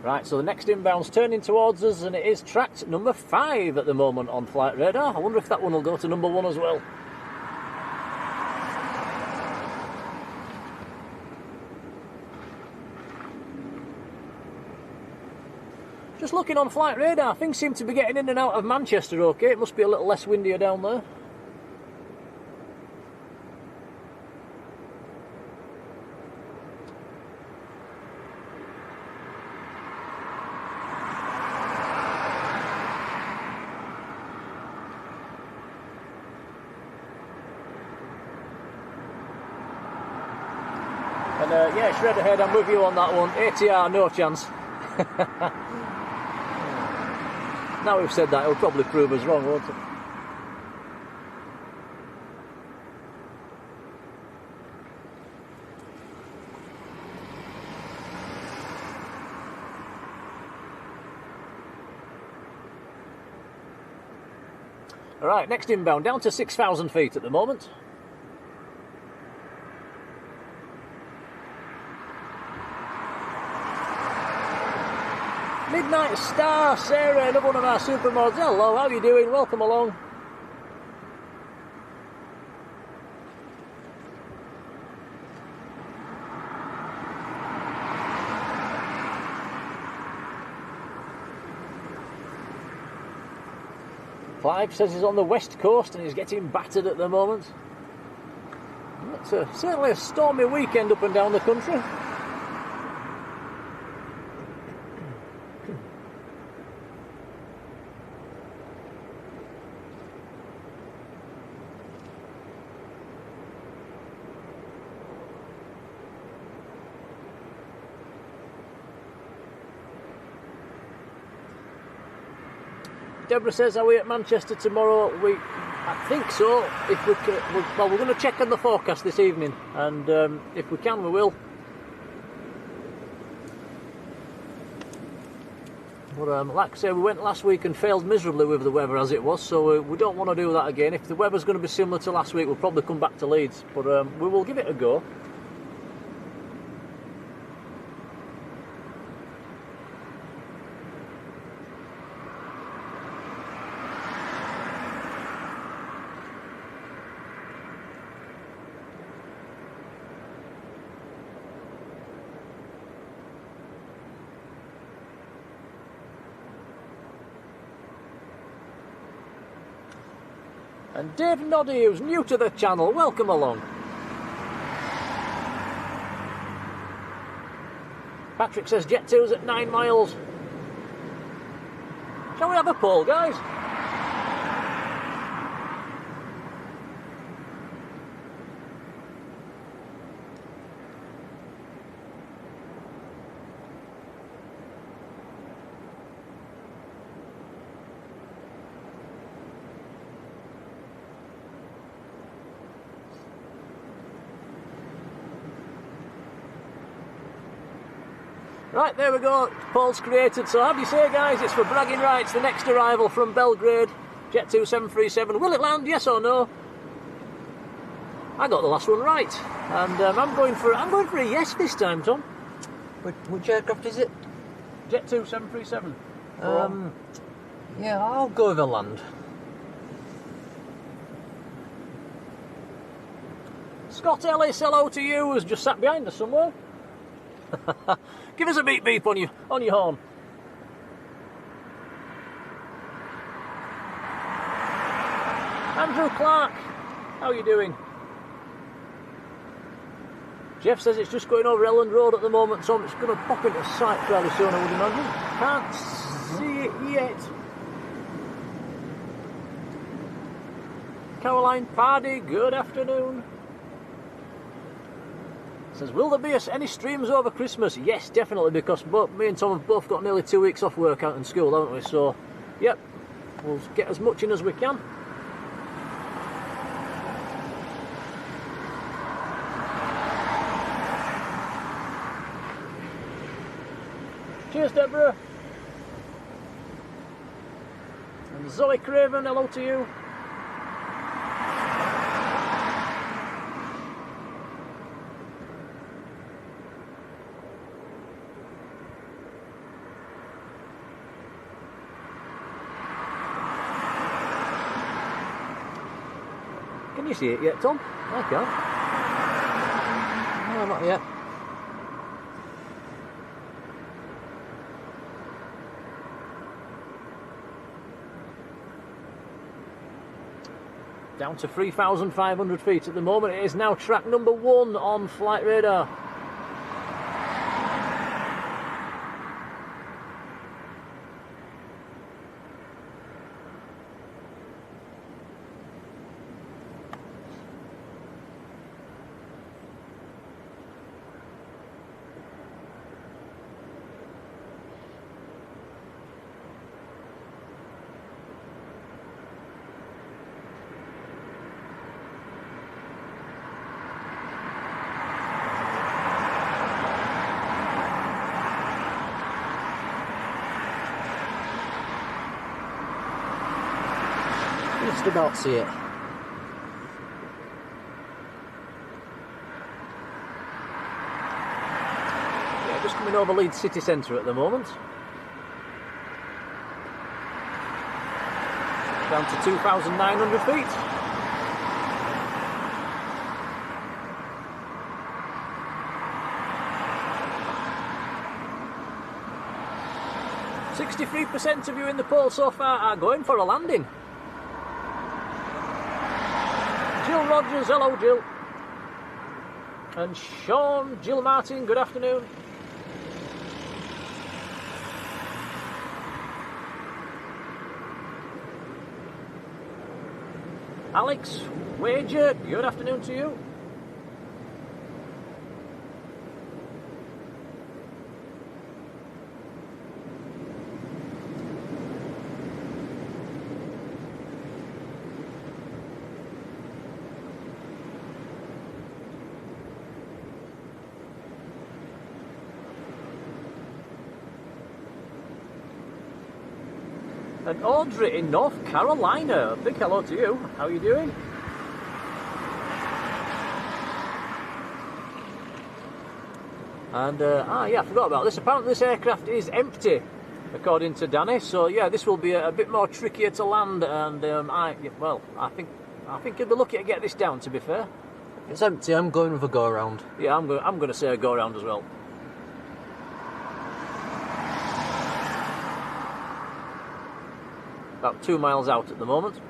Right, so the next inbound's turning towards us, and it is tracked number 5 at the moment on Flight Radar. I wonder if that one will go to number 1 as well. Just looking on Flight Radar, things seem to be getting in and out of Manchester okay. It must be a little less windier down there. And yeah, shred ahead, I'm with you on that one. ATR, no chance. Now we've said that, it'll probably prove us wrong, won't it? Alright, next inbound, down to 6,000 feet at the moment. Midnight Star, Sarah, another one of our supermods. Hello, how are you doing? Welcome along. Clive says he's on the west coast and he's getting battered at the moment. It's certainly a stormy weekend up and down the country. Deborah says, are we at Manchester tomorrow? I think so. If we can, well, we're going to check on the forecast this evening, and if we can, we will. But like I say, we went last week and failed miserably with the weather as it was, so we don't want to do that again. If the weather's going to be similar to last week, we'll probably come back to Leeds, but we will give it a go. And Dave Noddy, who's new to the channel, welcome along. Patrick says Jet2's at 9 miles. Shall we have a poll, guys? Right, there we go, poll's created. So how do you say, guys? It's for bragging rights, the next arrival from Belgrade, Jet2 737. Will it land, yes or no? I got the last one right. And I'm going for a yes this time, Tom. Which aircraft is it? Jet2 737. Yeah, I'll go with a land. Scott Ellis, hello to you, who's just sat behind us somewhere. Give us a beep beep on your horn. Andrew Clark, how are you doing? Jeff says it's just going over Elland Road at the moment, so it's going to pop into sight fairly soon, I would imagine. Can't see it yet. Caroline Pardy, good afternoon. Says, will there be any streams over Christmas? Yes, definitely, because me and Tom have both got nearly 2 weeks off work out in school, haven't we? So, yep, we'll get as much in as we can. Cheers, Deborah. And Zoe Craven, hello to you. Can you see it yet, Tom? I can't. No, not yet. Down to 3,500 feet at the moment. It is now track number 1 on Flight Radar. Just about see it. Yeah, just coming over Leeds city centre at the moment. Down to 2,900 feet. %, of you in the poll so far are going for a landing. Jill Rogers, hello Jill. And Sean, Jill Martin, good afternoon. Alex Wager, good afternoon to you. And Audrey in North Carolina, a big hello to you. How are you doing? And, yeah, I forgot about this. Apparently this aircraft is empty, according to Danny. So, yeah, this will be a bit more trickier to land. And, I think you'll be lucky to get this down, to be fair. It's empty, I'm going with a go-around. Yeah, I'm going to say a go-around as well. About 2 miles out at the moment.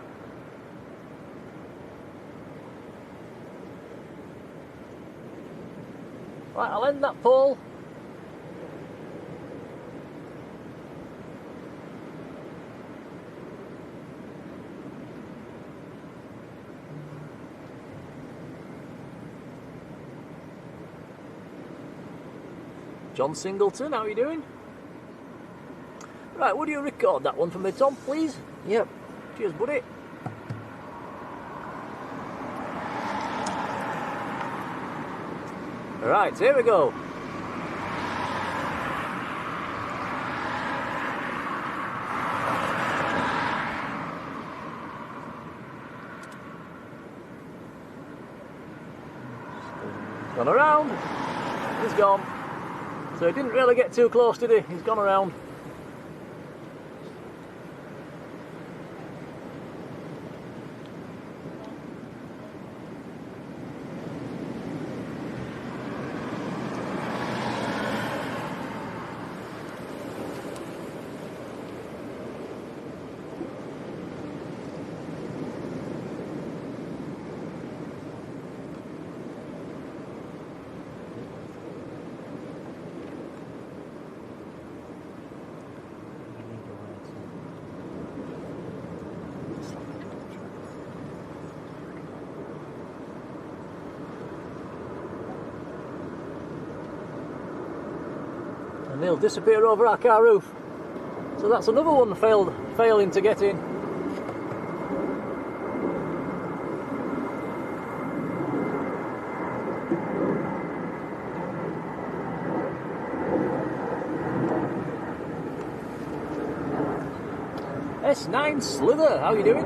Right, I'll end that poll. John Singleton, how are you doing? Right, would you record that one for me, Tom, please? Yep. Cheers, buddy. Right, here we go. Gone around. He's gone. So he didn't really get too close, did he? He's gone around. and they'll disappear over our car roof. So that's another one failing to get in. S9 Slither, how you doing?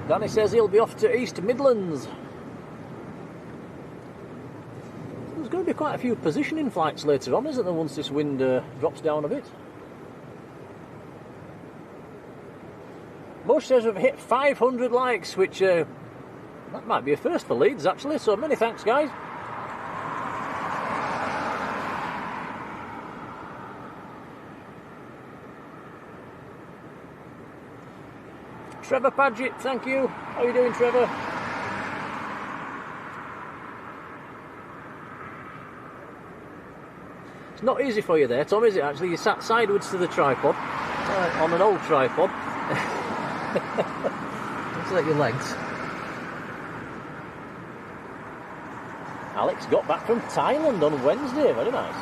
Danny says he'll be off to East Midlands. There's going to be quite a few positioning flights later on, isn't there, once this wind drops down a bit? Bush says we've hit 500 likes, which that might be a first for Leeds, actually, so many thanks, guys. Trevor Paget, thank you. How are you doing, Trevor? It's not easy for you there, Tom, is it, actually? You sat sideways to the tripod, on an old tripod. Looks like your legs. Alex got back from Thailand on Wednesday, very nice.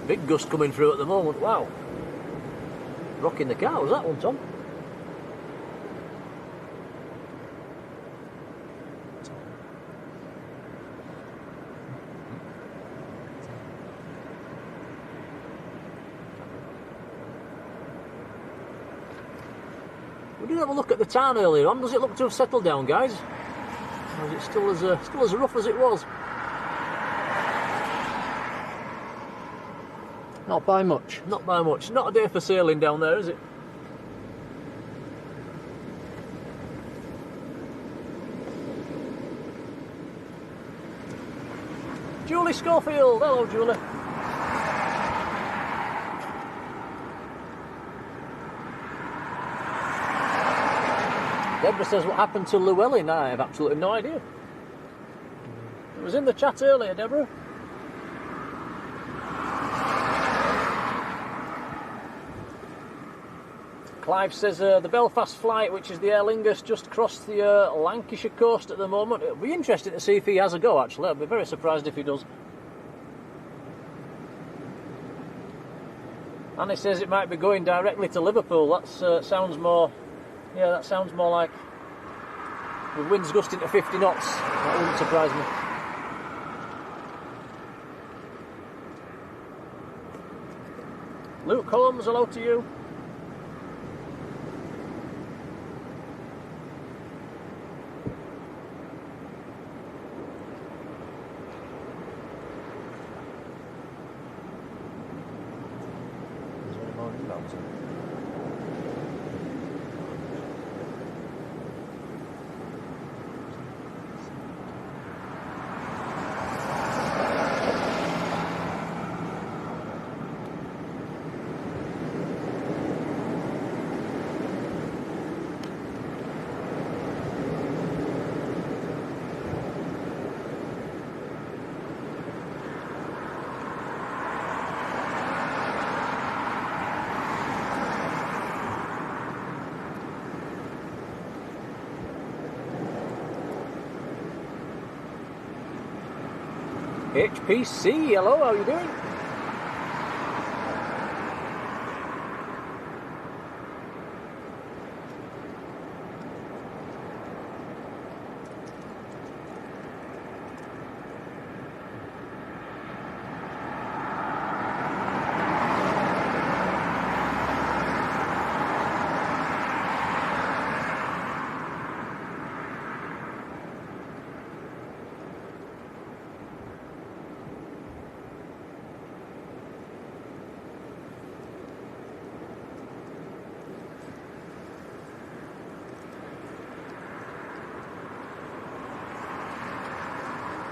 Big gust coming through at the moment, wow. Rocking the car, was that one, Tom? We did have a look at the town earlier on. Does it look to have settled down, guys? Or is it still as rough as it was? Not by much. Not by much. Not a day for sailing down there, is it? Julie Schofield. Hello, Julie. Deborah says, what happened to Llewellyn? I have absolutely no idea. It was in the chat earlier, Deborah. Clive says the Belfast flight, which is the Aer Lingus, just crossed the Lancashire coast at the moment. It'll be interesting to see if he has a go, actually. I'd be very surprised if he does. Annie says it might be going directly to Liverpool. That sounds more... Yeah, that sounds more like... With winds gusting to 50 knots. That wouldn't surprise me. Luke Holmes, hello to you. HPC, hello, how are you doing?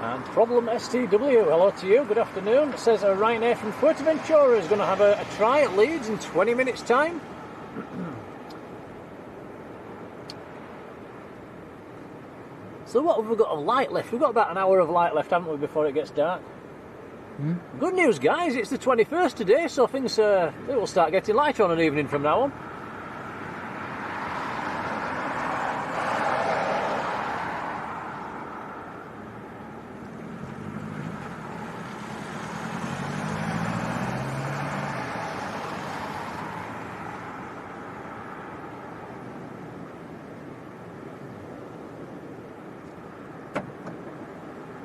And Problem STW, hello to you, good afternoon. It says a Ryanair from Fuerteventura is going to have a try at Leeds in 20 minutes time. So what have we got of light left? We've got about an hour of light left, haven't we, before it gets dark? Good news, guys, it's the 21st today, so things they will start getting lighter on an evening from now on.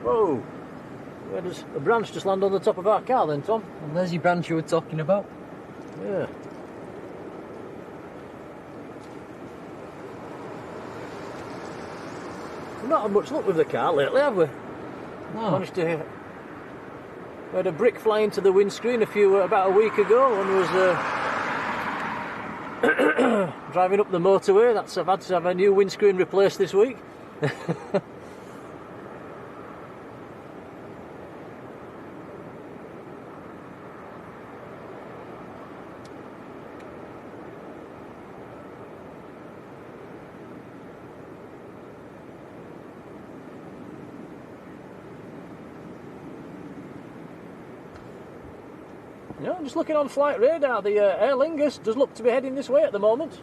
Whoa! Where does a branch just land on the top of our car then, Tom? And there's your branch you were talking about. Yeah. We've not had much luck with the car lately, have we? No. Managed to... We had a brick fly into the windscreen about a week ago when I was driving up the motorway. I've had to have a new windscreen replaced this week. No, I'm just looking on flight radar. The Aer Lingus does look to be heading this way at the moment.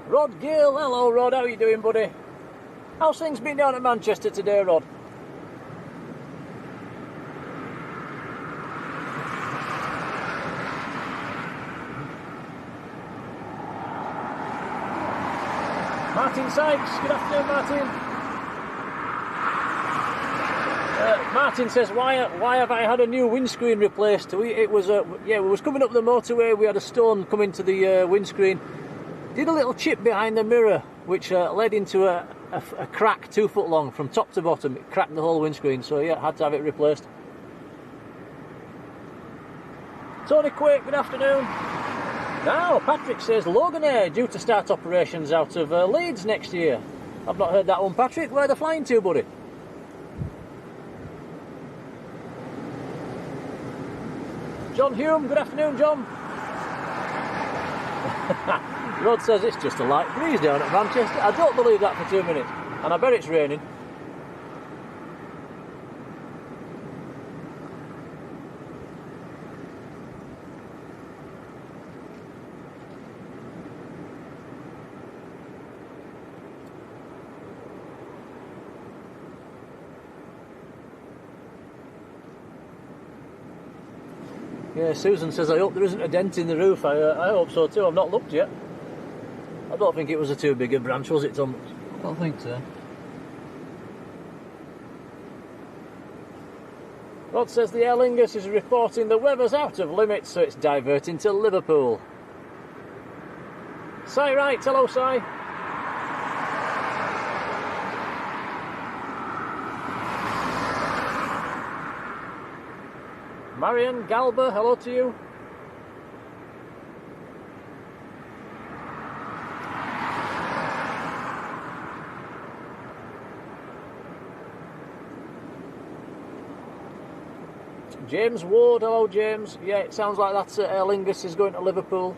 Rod Gill, hello Rod, how are you doing, buddy? How's things been down at Manchester today, Rod? Martin Sykes, good afternoon, Martin. Martin says, why have I had a new windscreen replaced? We was coming up the motorway, we had a stone come into the windscreen. Did a little chip behind the mirror, which led into a crack 2 foot long from top to bottom. It cracked the whole windscreen, so yeah, had to have it replaced. Tony Quake, good afternoon. Now, Patryk says Loganair due to start operations out of Leeds next year. I've not heard that one, Patryk. Where are they flying to, buddy? John Hume, good afternoon, John. Rod says it's just a light breeze down at Manchester. I don't believe that for 2 minutes, and I bet it's raining. Yeah, Susan says, I hope there isn't a dent in the roof. I hope so too. I've not looked yet. I don't think it was a too big a branch, was it, Tom? I don't think so. Rod says the Aer Lingus is reporting the weather's out of limits, so it's diverting to Liverpool. Cy Wright, hello Cy. Marion Galba, hello to you. James Ward, hello James. Yeah, it sounds like that's Aer Lingus is going to Liverpool.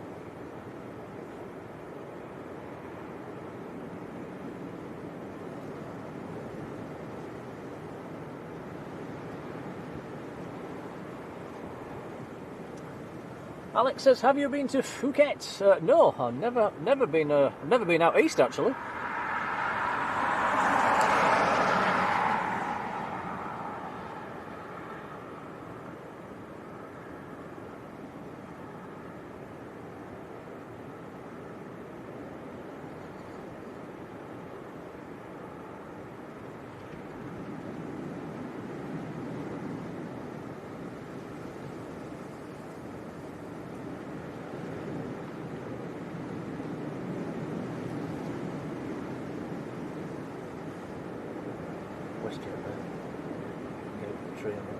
Alex says, have you been to Phuket? No, I've never been out east actually. WestJet there. Get up the tree on that.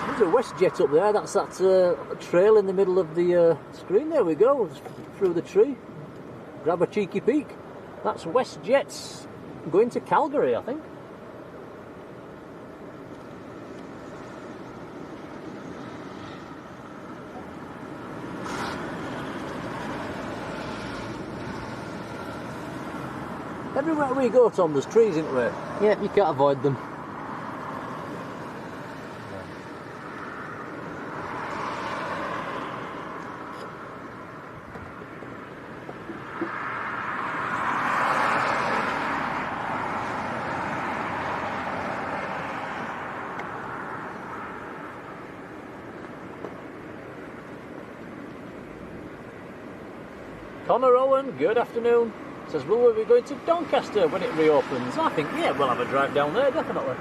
There's a WestJet up there. That's that trail in the middle of the screen. There we go. Just through the tree. Grab a cheeky peek. That's WestJet's going to Calgary, I think. Everywhere we go, Tom, there's trees, isn't there? Yeah, you can't avoid them. Connor Owen, good afternoon. Says, will we be going to Doncaster when it reopens? I think, yeah, we'll have a drive down there, definitely.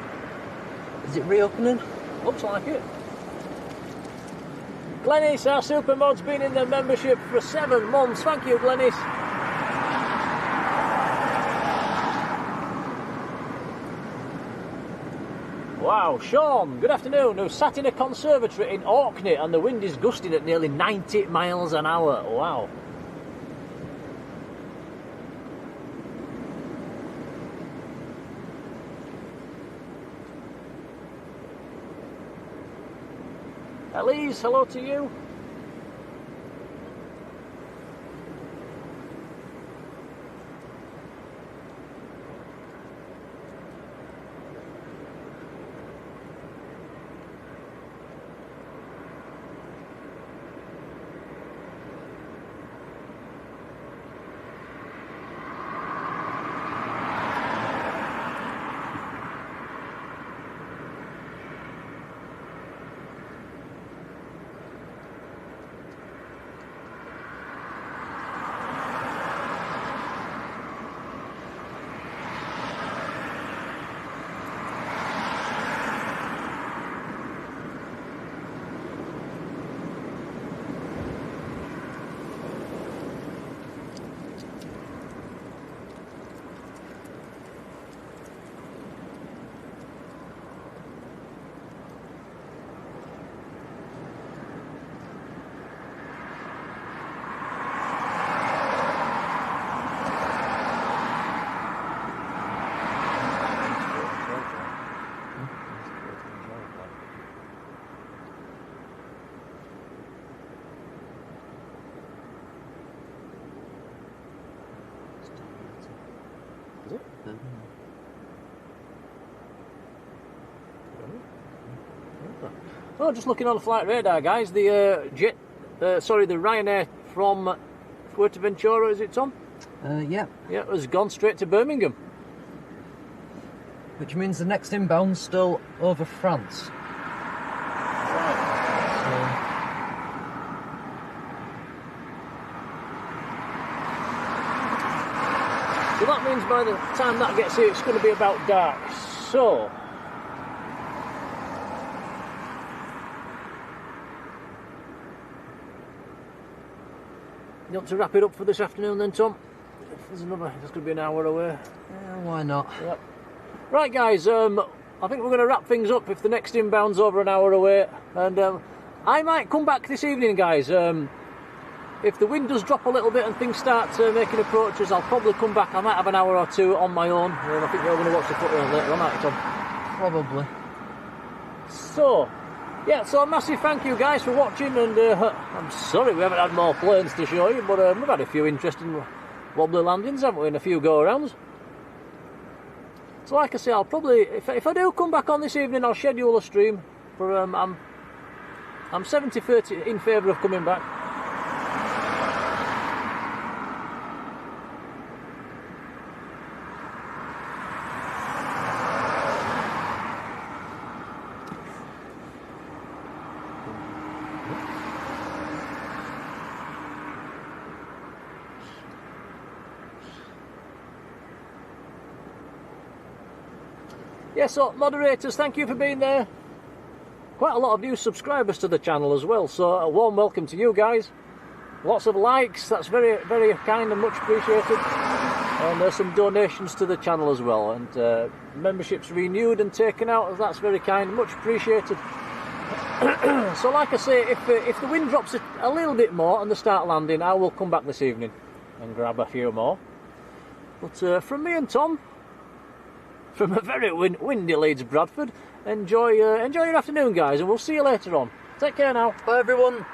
Is it reopening? Looks like it. Glenis, our supermod's been in the membership for 7 months. Thank you, Glenis. Wow, Sean, good afternoon, who sat in a conservatory in Orkney and the wind is gusting at nearly 90 miles an hour. Wow. Elise, hello to you. Oh, just looking on the flight radar, guys. The the Ryanair from Fuerteventura, is it, Tom? Yeah. Yeah, has gone straight to Birmingham. Which means the next inbound's still over France. So that means by the time that gets here, it's going to be about dark. So, you want to wrap it up for this afternoon then, Tom? There's going to be an hour away. Yeah, why not? Yep. Right, guys, I think we're going to wrap things up if the next inbound's over an hour away. And I might come back this evening, guys. If the wind does drop a little bit and things start making approaches, I'll probably come back. I might have an hour or two on my own. I think you're going to watch the footy later on, aren't you, Tom? Probably. So, yeah, so a massive thank you, guys, for watching. And I'm sorry we haven't had more planes to show you, but we've had a few interesting wobbly landings, haven't we, and a few go-arounds. So, like I say, I'll probably, if I do come back on this evening, I'll schedule a stream. For I'm 70-30 in favour of coming back. Yeah, so moderators, thank you for being there. quite a lot of new subscribers to the channel as well, so a warm welcome to you guys. Lots of likes, that's very, very kind and much appreciated. And there's some donations to the channel as well, and memberships renewed and taken out, that's very kind and much appreciated. So like I say, if the wind drops a little bit more and they start landing, I will come back this evening and grab a few more. But from me and Tom, from a very windy Leeds Bradford, enjoy your afternoon, guys, and we'll see you later on. Take care now. Bye everyone.